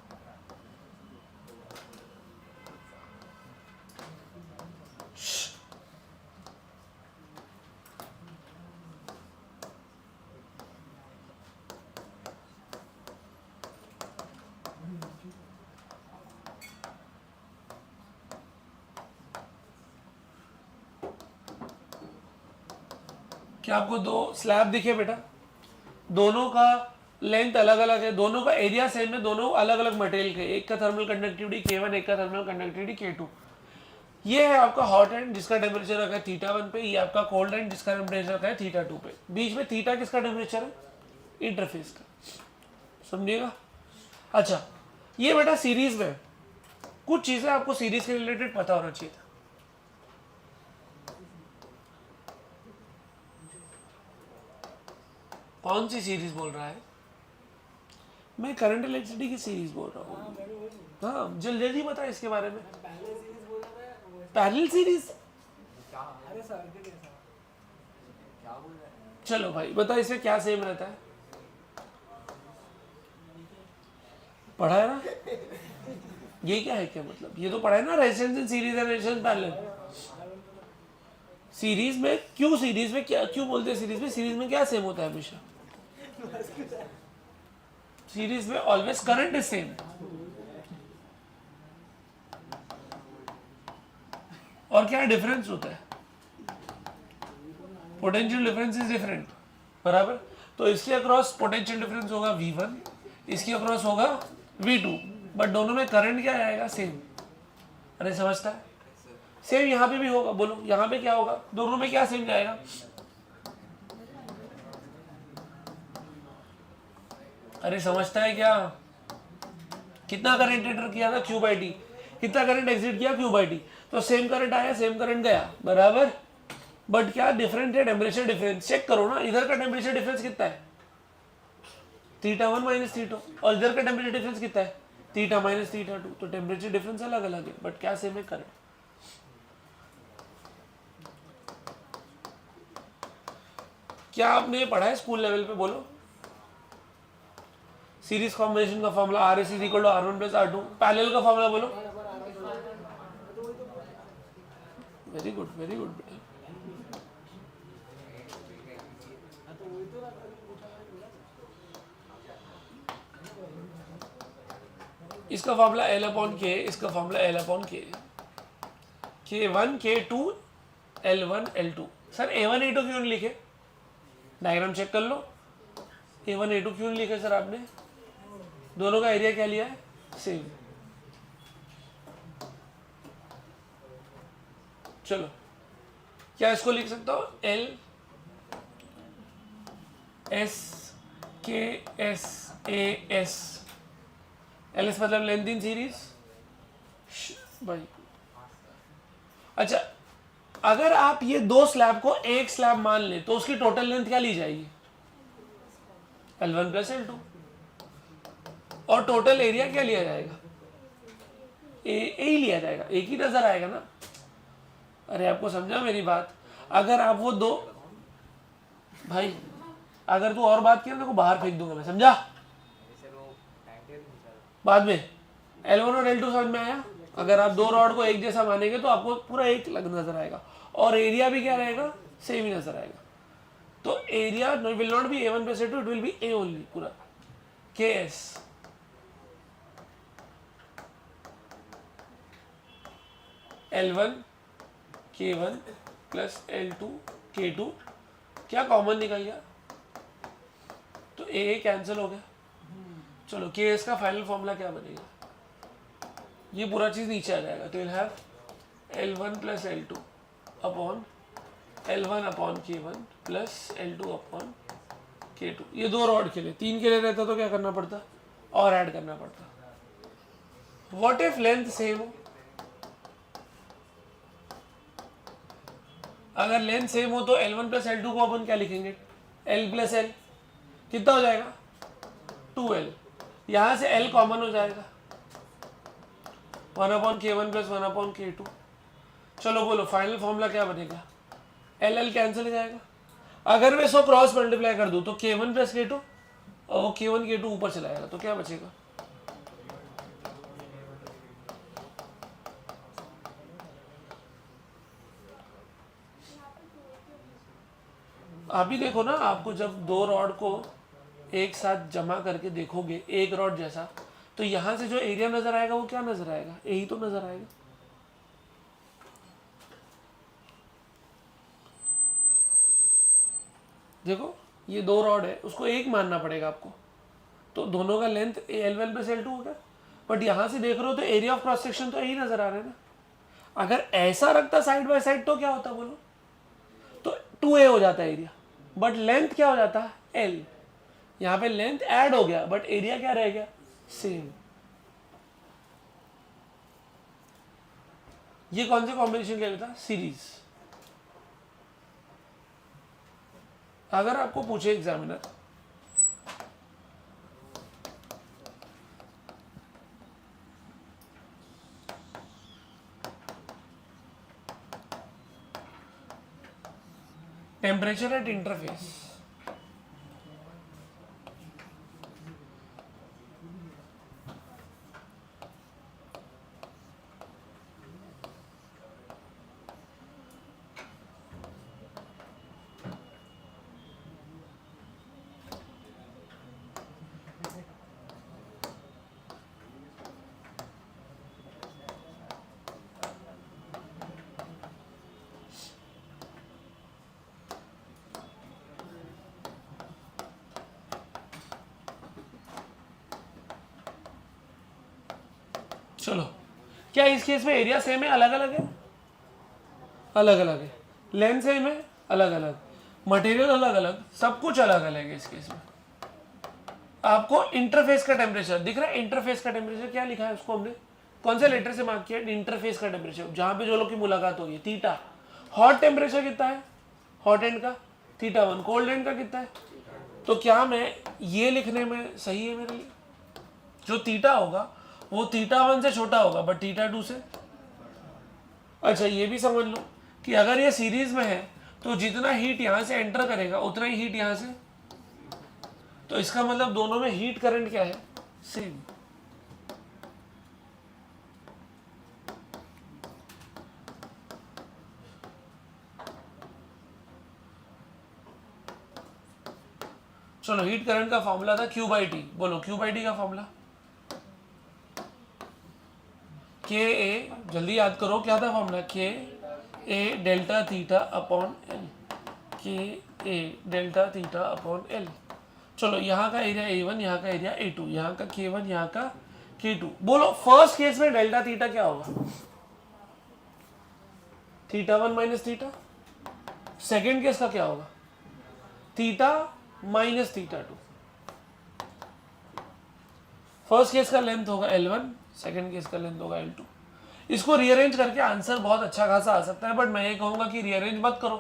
क्या आपको दो स्लैब दिखे बेटा? दोनों का लेंथ अलग अलग है, दोनों का एरिया सेम है, दोनों अलग अलग मटेरियल के। एक का थर्मल कंडक्टिविटी K1, एक का थर्मल कंडक्टिविटी K2। ये है आपका हॉट एंड जिसका टेम्परेचर रखा है θ1 पे, ये आपका कोल्ड एंड जिसका टेम्परेचर रखा है θ2 पे। बीच में थीटा किसका टेम्परेचर है? इंटरफेस का। समझिएगा? अच्छा, ये बेटा सीरीज में कुछ चीजें आपको सीरीज के रिलेटेड पता होना चाहिए था। कौन सी सीरीज बोल रहा है? मैं करंट इलेक्ट्रिसिटी की सीरीज बोल रहा हूँ। हाँ, जल्दी बता इसके बारे में। Parallel series. चलो भाई बता, इसमें क्या सेम रहता है? पढ़ा है ना? ये क्या है? क्या मतलब? ये तो पढ़ा है ना, resistance in series and resistance parallel. Series में क्यों? सीरीज में क्या क्यों बोलते हैं? सीरीज में, सीरीज में क्या सेम होता है हमेशा? सीरीज में ऑलवेज करंट इज सेम। और क्या डिफरेंस होता है? Potential difference is different. बराबर। तो इसके अक्रॉस पोटेंशियल डिफरेंस होगा V1, इसके अक्रॉस होगा V2, बट दोनों में करंट क्या आएगा? सेम। अरे समझता है? सेम यहां पे भी होगा। बोलो यहां पे क्या होगा? दोनों में क्या सेम जाएगा? अरे समझता है क्या? कितना करंट एंटर किया था? Q/T। कितना करंट एग्जिट किया? Q/T। तो सेम करंट आया, सेम करंट गया। बराबर। बट क्या डिफरेंट है? Temperature difference. चेक करो ना, इधर का टेम्परेचर डिफरेंस कितना है? θ1 माइनस θ2। और इधर का टेम्परेचर डिफरेंस कितना है? θ माइनस θ2। तो टेम्परेचर डिफरेंस अलग अलग है, बट क्या सेम है? करंट। क्या आपने पढ़ा है स्कूल लेवल पे? बोलो। सीरीज कॉम्बिनेशन का formula RS is equal to R1 plus R2। Parallel का फॉर्मूला बोलो। वेरी गुड, वेरी गुड बेटा। इसका फॉर्मूला L/K, इसका formula L/K। K1 K2 L1 L2। Sir A1 A2 क्यों नहीं लिखे? डायग्राम चेक कर लो। A1 A2 क्यों नहीं लिखे सर आपने? दोनों का एरिया क्या लिया है? सेम। चलो, क्या इसको लिख सकता हूं? L S K S A S। LS मतलब लेंथ इन सीरीज भाई। अच्छा, अगर आप ये दो स्लैब को एक स्लैब मान ले तो उसकी टोटल लेंथ क्या ली जाएगी? L1 plus L2। और टोटल एरिया क्या लिया जाएगा? ए ही लिया जाएगा। एक ही नजर आएगा ना। अरे आपको समझा मेरी बात? अगर आप वो दो भाई, अगर तू और बात किया तो बाहर फेंक दूंगा मैं, समझा? बाद में L1 और L2 समझ में आया? अगर आप दो रॉड को एक जैसा मानेंगे तो आपको पूरा एक लग नजर आएगा। और एरिया भी क्या रहेगा, सेम ही नजर आएगा। तो area will not be A1 plus A2, it will B A only पूरा, KS L1 K1 plus L2 K2, क्या कॉमन निकल गया, तो A कैंसिल हो गया। चलो KS का फाइनल फॉर्मूला क्या बनेगा, ये पूरा चीज नीचे आ जाएगा, तो will have L1 plus L2 upon L1 upon K1 plus L2 upon K2। ये दो रॉड के लिए, तीन के लिए रहता तो क्या करना पड़ता, और ऐड करना पड़ता। व्हाट इफ लेंथ सेम हो, अगर लेंथ सेम हो तो L1 प्लस L2 को अपन क्या लिखेंगे, L प्लस L, कितना हो जाएगा 2L, यहां से L कॉमन हो जाएगा, 1 upon K1 plus 1 upon K2। चलो बोलो फाइनल फॉर्मूला क्या बनेगा, L कैंसिल हो जाएगा। अगर मैं इसको क्रॉस मल्टीप्लाई कर दूं तो K1 प्लस K2 और वो K1 K2 ऊपर चला जाएगा, तो क्या बचेगा, अभी देखो ना, आपको जब दो रॉड को एक साथ जमा करके देखोगे एक रॉड जैसा, तो यहां से जो एरिया नजर आएगा वो क्या नजर आएगा, यही तो नजर आएगा। देखो ये दो रॉड है, उसको एक मानना पड़ेगा आपको, तो दोनों का लेंथ L1 प्लस L2 होगा, बट यहां से देख रहे हो तो एरिया ऑफ क्रॉस सेक्शन तो यही नजर आ रहा है ना। अगर ऐसा रखता साइड बाय साइड तो क्या होता बोलो, तो 2A हो जाता है एरिया, बट लेंथ क्या हो जाता है L, यहाँ पे लेंथ ऐड हो गया बट एरिया क्या रह गया, सेम। ये कौन से कॉम्बिनेशन के लिए था, सीरीज। अगर आपको पूछे एग्जामिनर टेम्परेचर एट इंटरफेस, चलो क्या इस केस में एरिया सेम है, अलग अलग है, अलग अलग है, लेंथ सेम है, अलग अलग, मटेरियल अलग अलग, सब कुछ अलग अलग है। इस केस में आपको इंटरफेस का टेम्परेचर दिख रहा है, इंटरफेस का टेम्परेचर क्या लिखा है उसको हमने कौन से लेटर से मार्क किया, इंटरफेस का टेम्परेचर, जहां पे जो लोग की मुलाकात होगी, थीटा। हॉट टेम्परेचर कितना है, हॉट एंड का θ1, कोल्ड एंड का कितना है, तो क्या मैं ये लिखने में सही है मेरे लिए, जो थीटा होगा वो θ1 से छोटा होगा बट θ2 से। अच्छा ये भी समझ लो कि अगर ये सीरीज में है तो जितना हीट यहां से एंटर करेगा उतना ही हीट यहां से, तो इसका मतलब दोनों में हीट करंट क्या है, सेम। चलो हीट करंट का फॉर्मूला था Q/T, बोलो Q/T का फॉर्मूला, KA, जल्दी याद करो क्या था formula, KA delta theta upon L, KA delta theta upon L। चलो यहाँ का एरिया A1, यहाँ का एरिया A2, यहाँ का K1, यहाँ का K2। बोलो फर्स्ट केस में डेल्टा थीटा क्या होगा, θ1 माइनस थीटा। सेकेंड केस का क्या होगा, थीटा माइनस θ2। फर्स्ट केस का लेंथ होगा L1, सेकेंड केस का लेंथ होगा L2। इसको रीअरेंज करके आंसर बहुत अच्छा खासा आ सकता है, बट मैं ये कहूंगा कि रीअरेंज मत करो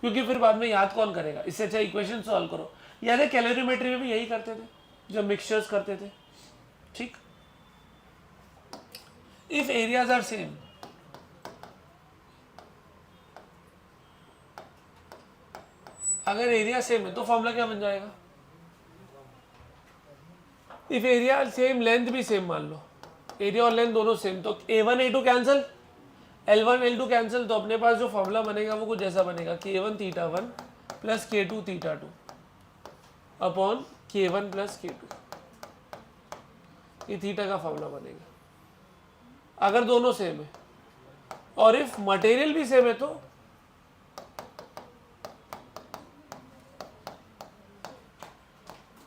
क्योंकि फिर बाद में याद कौन करेगा, इससे अच्छा इक्वेशन सॉल्व करो। याद है कैलोरीमेट्री में भी यही करते थे जब मिक्सचर्स करते थे, ठीक। इफ एरियाज आर सेम, अगर एरिया सेम है तो फॉर्मूला क्या बन जाएगा, इफ एरिया सेम लेंथ भी सेम मान लो, एरिया और लेंथ दोनों सेम, तो A1 A2 cancel, L1 L2 cancel, तो अपने पास जो फॉर्मूला बनेगा वो कुछ ऐसा बनेगा, K1 theta 1 plus K2 theta 2 upon K1 plus K2, ये थीटा का फॉर्मूला बनेगा अगर दोनों सेम है। और इफ मटेरियल भी सेम है तो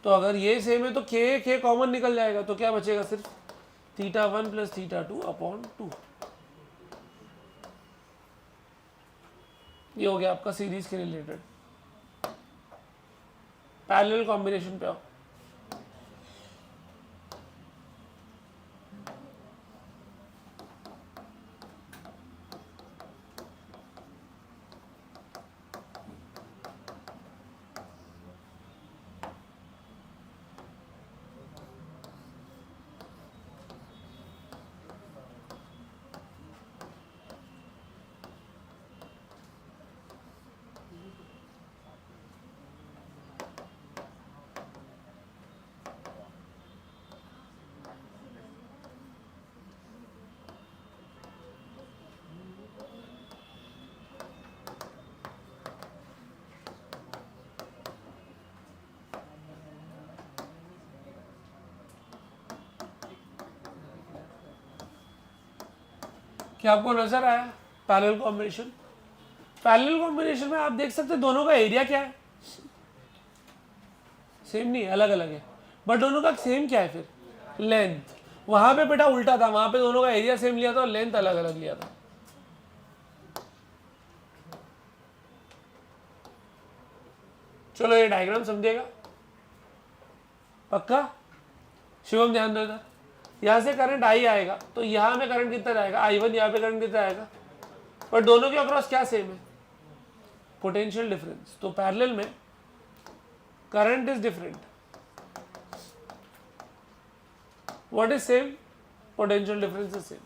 अगर ये सेम है तो K कॉमन निकल जाएगा, तो क्या बचेगा, सिर्फ थीटा 1 प्लस थीटा 2 अपॉन 2। ये हो गया आपका सीरीज के रिलेटेड। पैरेलल कॉम्बिनेशन पे आओ। क्या आपको नजर आया पैरेलल कॉम्बिनेशन? पैरेलल कॉम्बिनेशन में आप देख सकते हैं दोनों का एरिया क्या है, सेम नहीं है, अलग अलग है, बट दोनों का सेम क्या है फिर, लेंथ। वहां पे बेटा उल्टा था, वहां पे दोनों का एरिया सेम लिया था और लेंथ अलग अलग लिया था। चलो ये डायग्राम समझेगा पक्का? शिवम ध्यान दो इधर, यहां से करंट आई आएगा तो यहां में करंट कितना जाएगा, I1, यहां पे करंट कितना आएगा, पर दोनों के अक्रॉस क्या सेम है, पोटेंशियल डिफरेंस। तो पैरेलल में current is different, what is same, potential difference is same.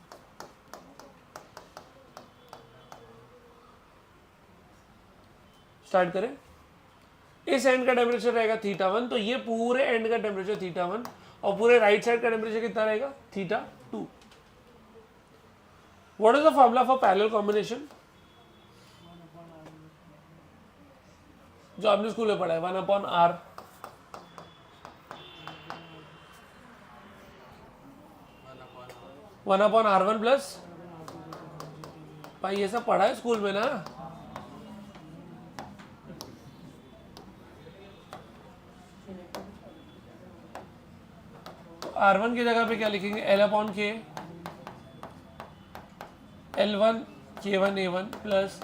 Start करें। इस एंड का टेम्परेचर रहेगा थीटा 1, तो ये पूरे एंड का टेम्परेचर थीटा 1 और पूरे राइट साइड का टेम्परेचर कितना रहेगा, theta 2। What is the formula for parallel combination, जो आपने स्कूल में पढ़ा है, 1/r। One upon R1 plus, भाई ये सब पढ़ा है स्कूल में ना। R1 की जगह पे क्या लिखेंगे, L अपॉन के, L1 K1 A1 plus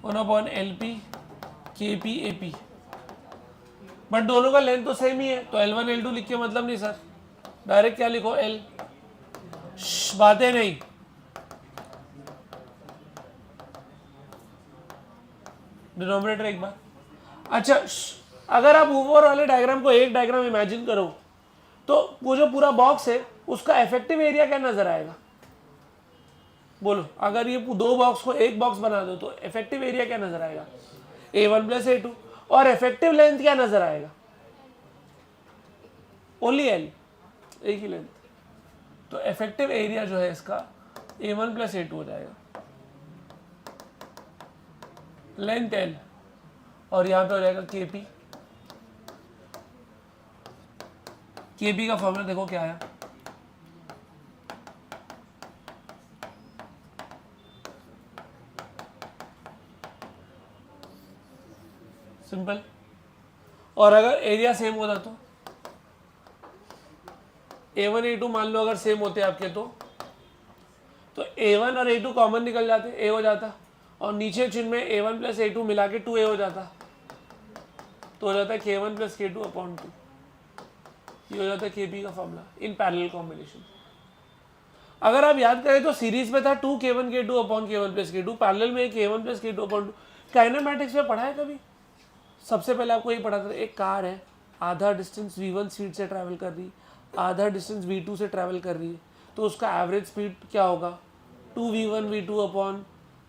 1 upon LP KP AP। But दोनों का लेंथ तो सेम ही है, तो L1 L2 लिख के मतलब नहीं सर, डायरेक्ट क्या लिखो, L। बातें नहीं, डिनोमिनेटर एक बार। अच्छा, अगर आप ऊपर वाले डायग्राम को एक डायग्राम इमेजिन करो तो वो जो पूरा बॉक्स है उसका इफेक्टिव एरिया क्या नजर आएगा, बोलो। अगर ये दो बॉक्स को एक बॉक्स बना दो तो इफेक्टिव एरिया क्या नजर आएगा, A1 प्लस A2, और इफेक्टिव लेंथ क्या नजर आएगा, ओनली L, एक ही लेंथ। तो इफेक्टिव एरिया जो है इसका A1 प्लस A2 हो जाएगा, लेंथ L, और यहां पे हो जाएगा KP। KP का फॉर्मूला देखो क्या है, सिंपल। और अगर एरिया सेम होता तो A1 A2 मान लो अगर सेम होते आपके तो A1 और A2 कॉमन निकल जाते, A हो जाता, और नीचे चिन्ह में A1 प्लस A2 मिला के 2A हो जाता, तो हो जाता है K1 प्लस K2 अपॉन 2। ये हो जाता है KP का फॉर्मूला इन पैरेलल कॉम्बिनेशन। अगर आप याद करें तो सीरीज में था 2K1 K2 upon K1 plus K2, parallel में K1 plus K2 upon 2। Kinematics में पढ़ा है कभी? सबसे पहले आपको ये पढ़ा था, एक कार है, आधा डिस्टेंस V1 स्पीड से ट्रैवल कर रही, आधा डिस्टेंस V2 से ट्रैवल कर रही है, तो उसका एवरेज स्पीड क्या होगा, 2V1 V2 upon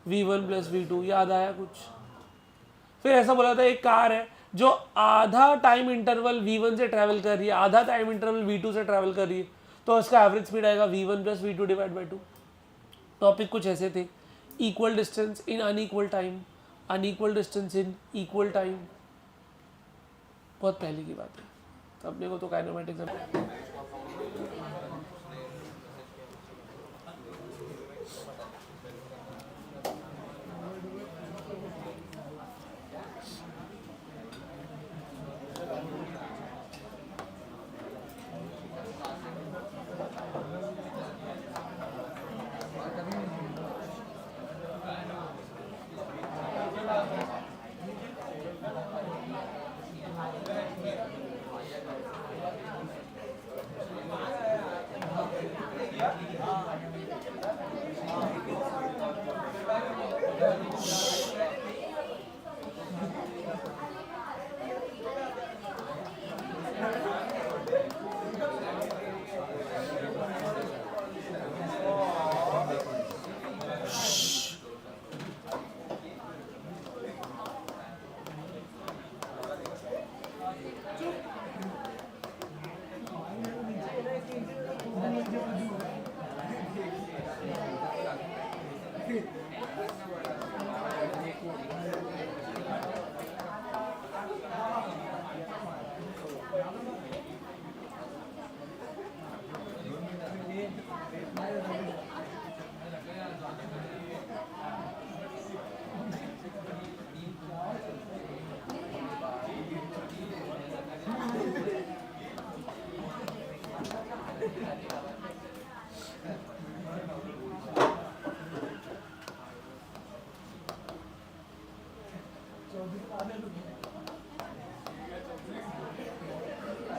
V1 plus V2। याद आया कुछ? फिर ऐसा बोला था एक कार है जो आधा टाइम इंटरवल V1 से ट्रैवल कर रही है, आधा टाइम इंटरवल V2 से ट्रैवल कर रही है, तो उसका एवरेज स्पीड आएगा v1 plus v2 divide by 2। Topic कुछ ऐसे थे, equal distance in unequal time, unequal distance in equal time, बहुत पहले की बात है, तो अपने को तो काइनेमेटिक्स।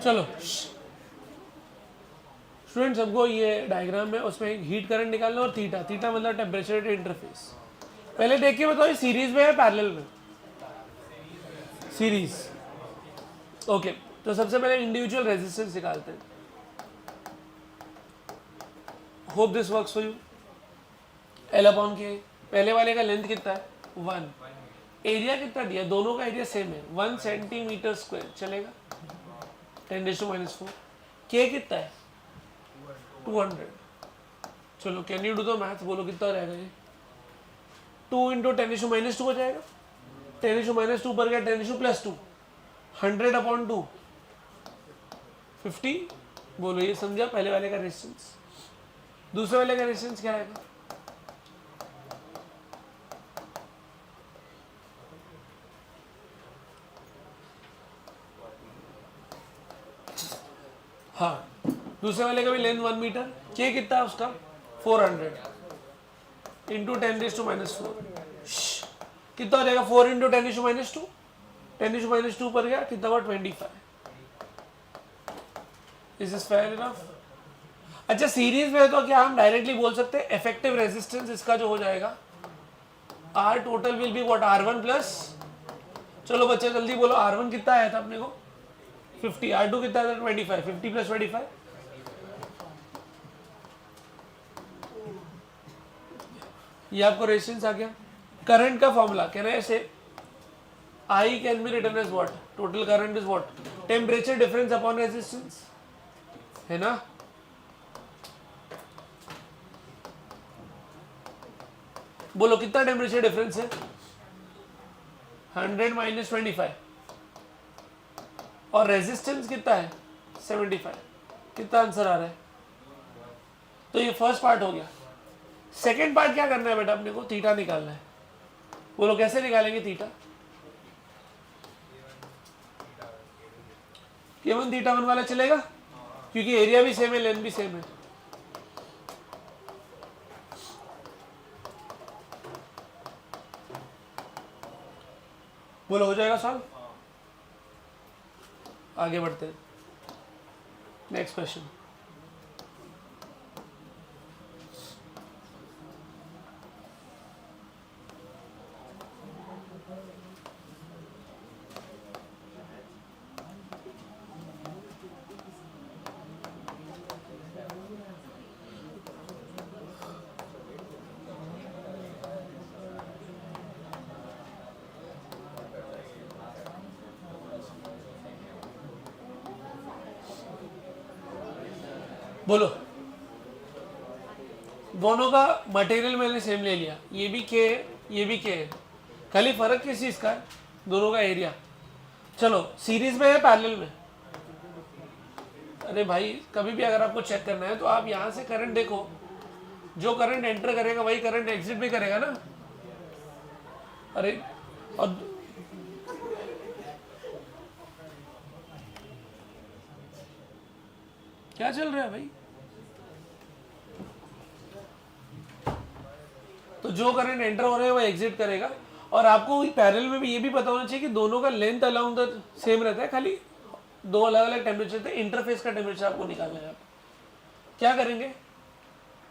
चलो स्टूडेंट्स, हमको ये डायग्राम में उसमें हीट करंट निकालना और थीटा, थीटा मतलब टेम्परेचर इंटरफेस। पहले देख के बताओ, सीरीज में है पैरेलल में? सीरीज। ओके, तो सबसे पहले इंडिविजुअल रेजिस्टेंस निकालते हैं। Hope this works for you. L upon के, पहले वाले का लेंथ कितना है 1, एरिया कितना दिया, दोनों का एरिया सेम है 1 सेंटीमीटर स्क्वायर, चलेगा 10⁻⁴। के कितना है 200। चलो can you do the math, बोलो कितना रहेगा ये? 2 इंटू 10⁻² हो जाएगा, 10⁻² पर गया 10⁻+2, 100/2 50। बोलो ये समझा पहले वाले का रेजिस्टेंस। दूसरे वाले का रेजिस्टेंस क्या आएगा? हाँ, दूसरे वाले का भी लेंथ 1 मीटर, के कितना है उसका 400 इंटू 10⁻⁴, कितना हो जाएगा 4 इंटू 10⁻², 10⁻² पर गया कितना हुआ 25। Is this fair enough? अच्छा, सीरीज में तो क्या हम डायरेक्टली बोल सकते हैं इफेक्टिव रेजिस्टेंस इसका जो हो जाएगा R total will be what, R1 plus, चलो बच्चे जल्दी बोलो, R1 कितना आया था अपने को 50, R2 कितना था 25, 50 प्लस 25, ये आपको रेजिस्टेंस आ गया। करंट का फॉर्मूला कह रहे हैं ऐसे, I can be written as what, total current is what, temperature difference upon resistance, है ना? बोलो कितना टेम्परेचर डिफरेंस है 100 - 25, और रेजिस्टेंस कितना है 75। कितना आंसर आ रहा है? तो ये फर्स्ट पार्ट हो गया। सेकेंड पार्ट क्या करना है बेटा, अपने को थीटा निकालना है। बोलो कैसे निकालेंगे थीटा? केवल θ1 वाला चलेगा, क्योंकि एरिया भी सेम है, लेंथ भी सेम है। बोलो हो जाएगा सॉल्व? आगे बढ़ते हैं, नेक्स्ट क्वेश्चन। बोलो, दोनों का मटेरियल मैंने सेम ले लिया, ये भी के ये भी के है, खाली फर्क किस चीज का है, दोनों का एरिया। चलो सीरीज में है पैरेलल में? अरे भाई कभी भी अगर आपको चेक करना है तो आप यहां से करंट देखो, जो करंट एंटर करेगा वही करंट एग्जिट भी करेगा ना। अरे और क्या चल रहा है भाई? तो जो करंट एंटर हो रहा है वो एग्जिट करेगा। और आपको पैरेलल में भी ये भी पता होना चाहिए कि दोनों का लेंथ अलाउंग द सेम रहता है, खाली दो अलग अलग टेम्परेचर थे, इंटरफेस का टेम्परेचर आपको निकालना है। क्या करेंगे,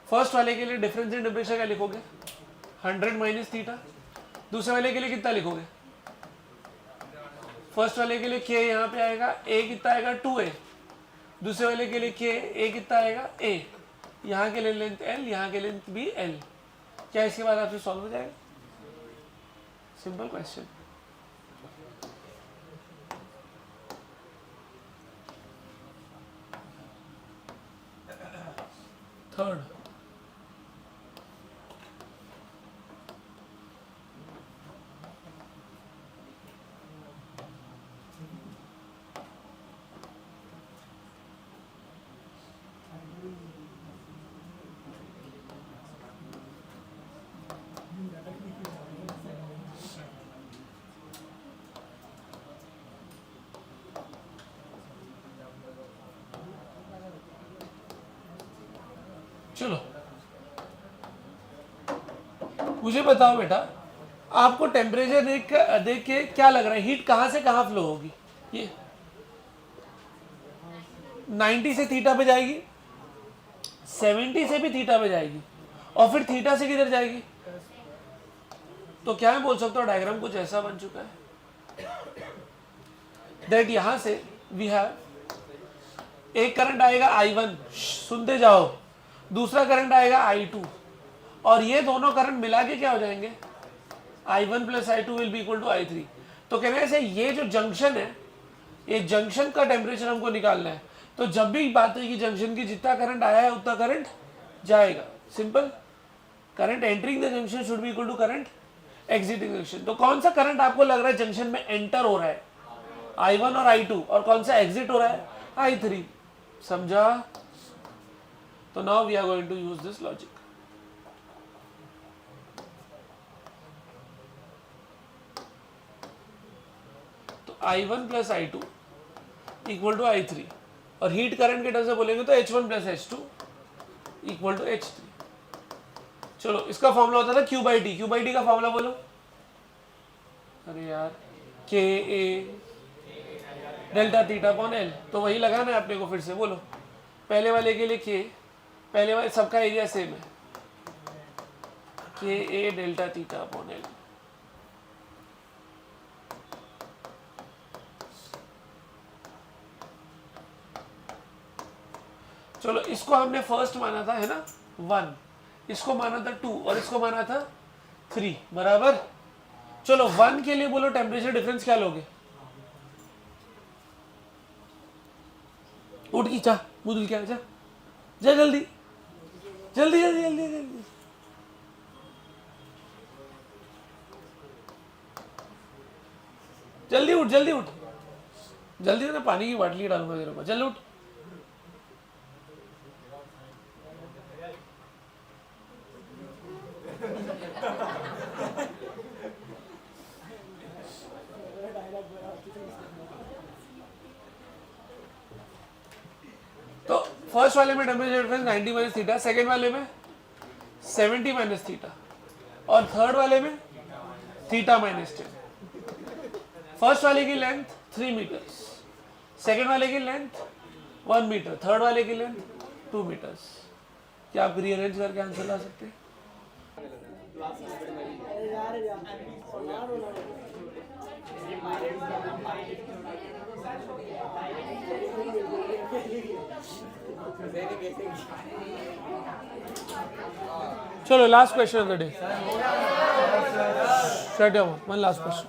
फर्स्ट वाले के लिए डिफरेंस इन टेम्परेचर क्या लिखोगे, 100 माइनस थीटा। दूसरे वाले के लिए कितना लिखोगे, फर्स्ट वाले के लिए के यहाँ पे आएगा, ए कितना आएगा 2a। दूसरे वाले के लिए के ए कितना आएगा a, यहाँ के लिए लेंथ l, यहाँ के लेंथ भी l। क्या इसके बाद आपसे सॉल्व हो जाएगा? Simple question. थर्ड, चलो मुझे बताओ बेटा, आपको टेम्परेचर देख के क्या लग रहा है, हीट कहां से कहां फ्लो होगी? ये 90 से थीटा पे जाएगी, 70 से भी थीटा पे जाएगी, और फिर थीटा से किधर जाएगी? तो क्या मैं बोल सकता हूँ, डायग्राम कुछ ऐसा बन चुका है दैट यहां से वी हैव एक करंट आएगा I1, सुनते जाओ, दूसरा करंट आएगा I2, और ये दोनों करंट मिला के क्या हो जाएंगे, I1 plus I2 will be equal to I3। तो कहने से ये जो जंक्शन है, ये जंक्शन का टेम्परेचर हमको निकालना है। तो जब भी बात है कि जंक्शन की जितना करंट आया है उतना करंट जाएगा, simple. Current entering the junction should be equal to current exiting junction. तो कौन सा करंट आपको लग रहा है जंक्शन में एंटर हो रहा है, I1 और I2, और कौन सा एग्जिट हो रहा है, I3। समझा? तो now we are going to use this logic. तो I1 plus I2 equal to I3, और हीट करंट के टर्म से बोलेंगे तो H1 plus H2 equal to H3। चलो इसका फॉर्मूला होता था Q by T, Q by T का फॉर्मूला बोलो। अरे यार, के ए डेल्टा थीटा अपॉन एल, तो वही लगाना है अपने को, फिर से बोलो। पहले वाले के लिए के, पहले वाले सबका एरिया सेम है, के ए डेल्टा थीटा अपॉन एल। चलो इसको हमने फर्स्ट माना था, है ना 1, इसको माना था 2, और इसको माना था 3, बराबर। चलो 1 के लिए बोलो टेम्परेचर डिफरेंस क्या लोगे? उठ की चाह मुदुल क्या, जा जा जल्दी जल्दी जल्दी जल्दी जल्दी। जल्दी उठ जल्दी उठ जल्दी, ना पानी की बाटली डालूंगा तेरे को, जल्दी उठ। तो फर्स्ट वाले में temperature difference 90 minus theta, second वाले में 70 माइनस थीटा, और थर्ड वाले में थीटा माइनस 10। फर्स्ट वाले की लेंथ 3 मीटर्स, सेकेंड वाले की लेंथ 1 मीटर, थर्ड वाले की लेंथ 2 मीटर्स। क्या आप रीअरेंज करके आंसर ला सकते हैं? चलो last question of the day, shut down, one last question.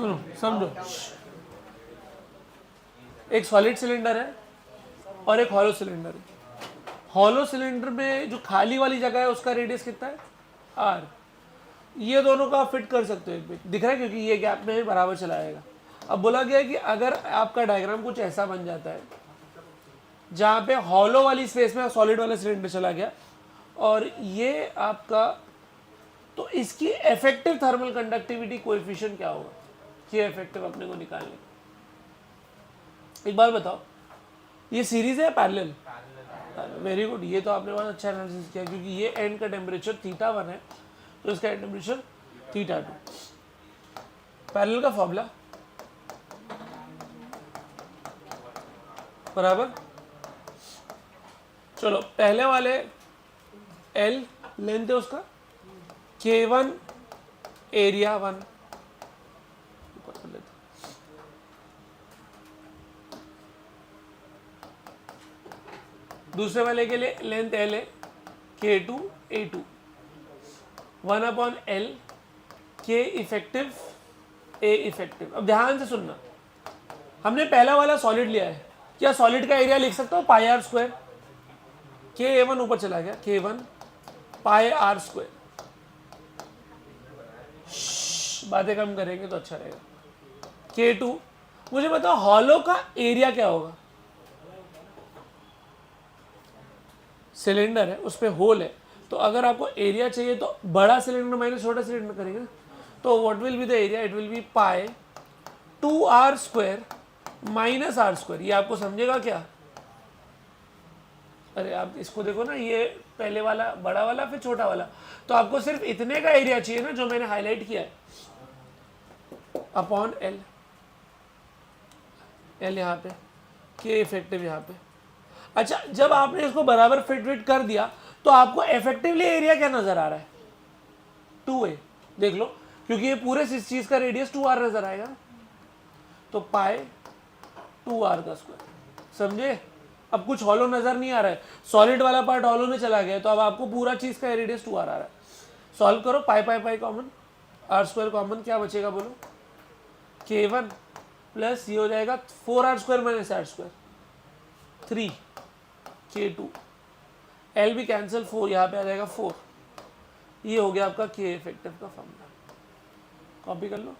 सुनो समझो, एक सॉलिड सिलेंडर है और एक हॉलो सिलेंडर है। हॉलो सिलेंडर में जो खाली वाली जगह है उसका रेडियस कितना है, आर। ये दोनों का आप फिट कर सकते हो एक पे, दिख रहा है क्योंकि ये गैप में बराबर चला जाएगा। अब बोला गया है कि अगर आपका डायग्राम कुछ ऐसा बन जाता है जहाँ पे हॉलो वाली स्पेस में सॉलिड वाला सिलेंडर चला गया और ये आपका, तो इसकी इफेक्टिव थर्मल कंडक्टिविटी कोएफिशिएंट क्या होगा, ये इफेक्टिव अपने को निकालने। एक बार बताओ, ये सीरीज है पैरेलल? वेरी गुड, ये तो आपने बहुत अच्छा एनालिसिस किया क्योंकि ये एंड का टेम्परेचर θ1 है तो इसका एंड टेम्परेचर θ2। पैरेलल का फॉर्मूला बराबर, चलो पहले वाले L लेंथ है उसका, K1 एरिया 1, दूसरे वाले के लिए लेंथ L है, K2 A2, 1/L K effective A effective. अब ध्यान से सुनना, हमने पहला वाला सॉलिड लिया है, क्या सॉलिड का एरिया लिख सकता हूँ पाई आर स्क्वायर, K1 ऊपर चला गया, K1 पाई आर स्क्वायर। बातें कम करेंगे तो अच्छा रहेगा। K2, मुझे बताओ हॉलो का एरिया क्या होगा, सिलेंडर है उस पर होल है, तो अगर आपको एरिया चाहिए तो बड़ा सिलेंडर माइनस छोटा सिलेंडर करेंगे ना, तो what will be the area, it will be pi 2r square minus R square. ये आपको समझेगा क्या, अरे आप इसको देखो ना, ये पहले वाला बड़ा वाला फिर छोटा वाला, तो आपको सिर्फ इतने का एरिया चाहिए ना जो मैंने हाईलाइट किया है, अपॉन एल। एल यहाँ पे, के इफेक्टिव यहाँ पे। अच्छा, जब आपने इसको बराबर फिट कर दिया तो आपको इफेक्टिवली एरिया क्या नजर आ रहा है, 2a। देख लो, क्योंकि ये पूरे इस चीज का रेडियस 2r नजर आएगा, तो पाई 2r का स्क्वायर। समझे? अब कुछ हॉलो नजर नहीं आ रहा है, सॉलिड वाला पार्ट हॉलो में चला गया, तो अब आपको पूरा चीज का रेडियस 2r आ रहा है। सॉल्व करो, pi pi pi common, R square common, क्या बचेगा बोलो, K1 प्लस ये हो जाएगा 4r square minus R square 3 K2, L भी कैंसिल, 4 यहाँ पे आ जाएगा 4। ये हो गया आपका K इफेक्टिव का फॉर्मूला, कॉपी कर लो।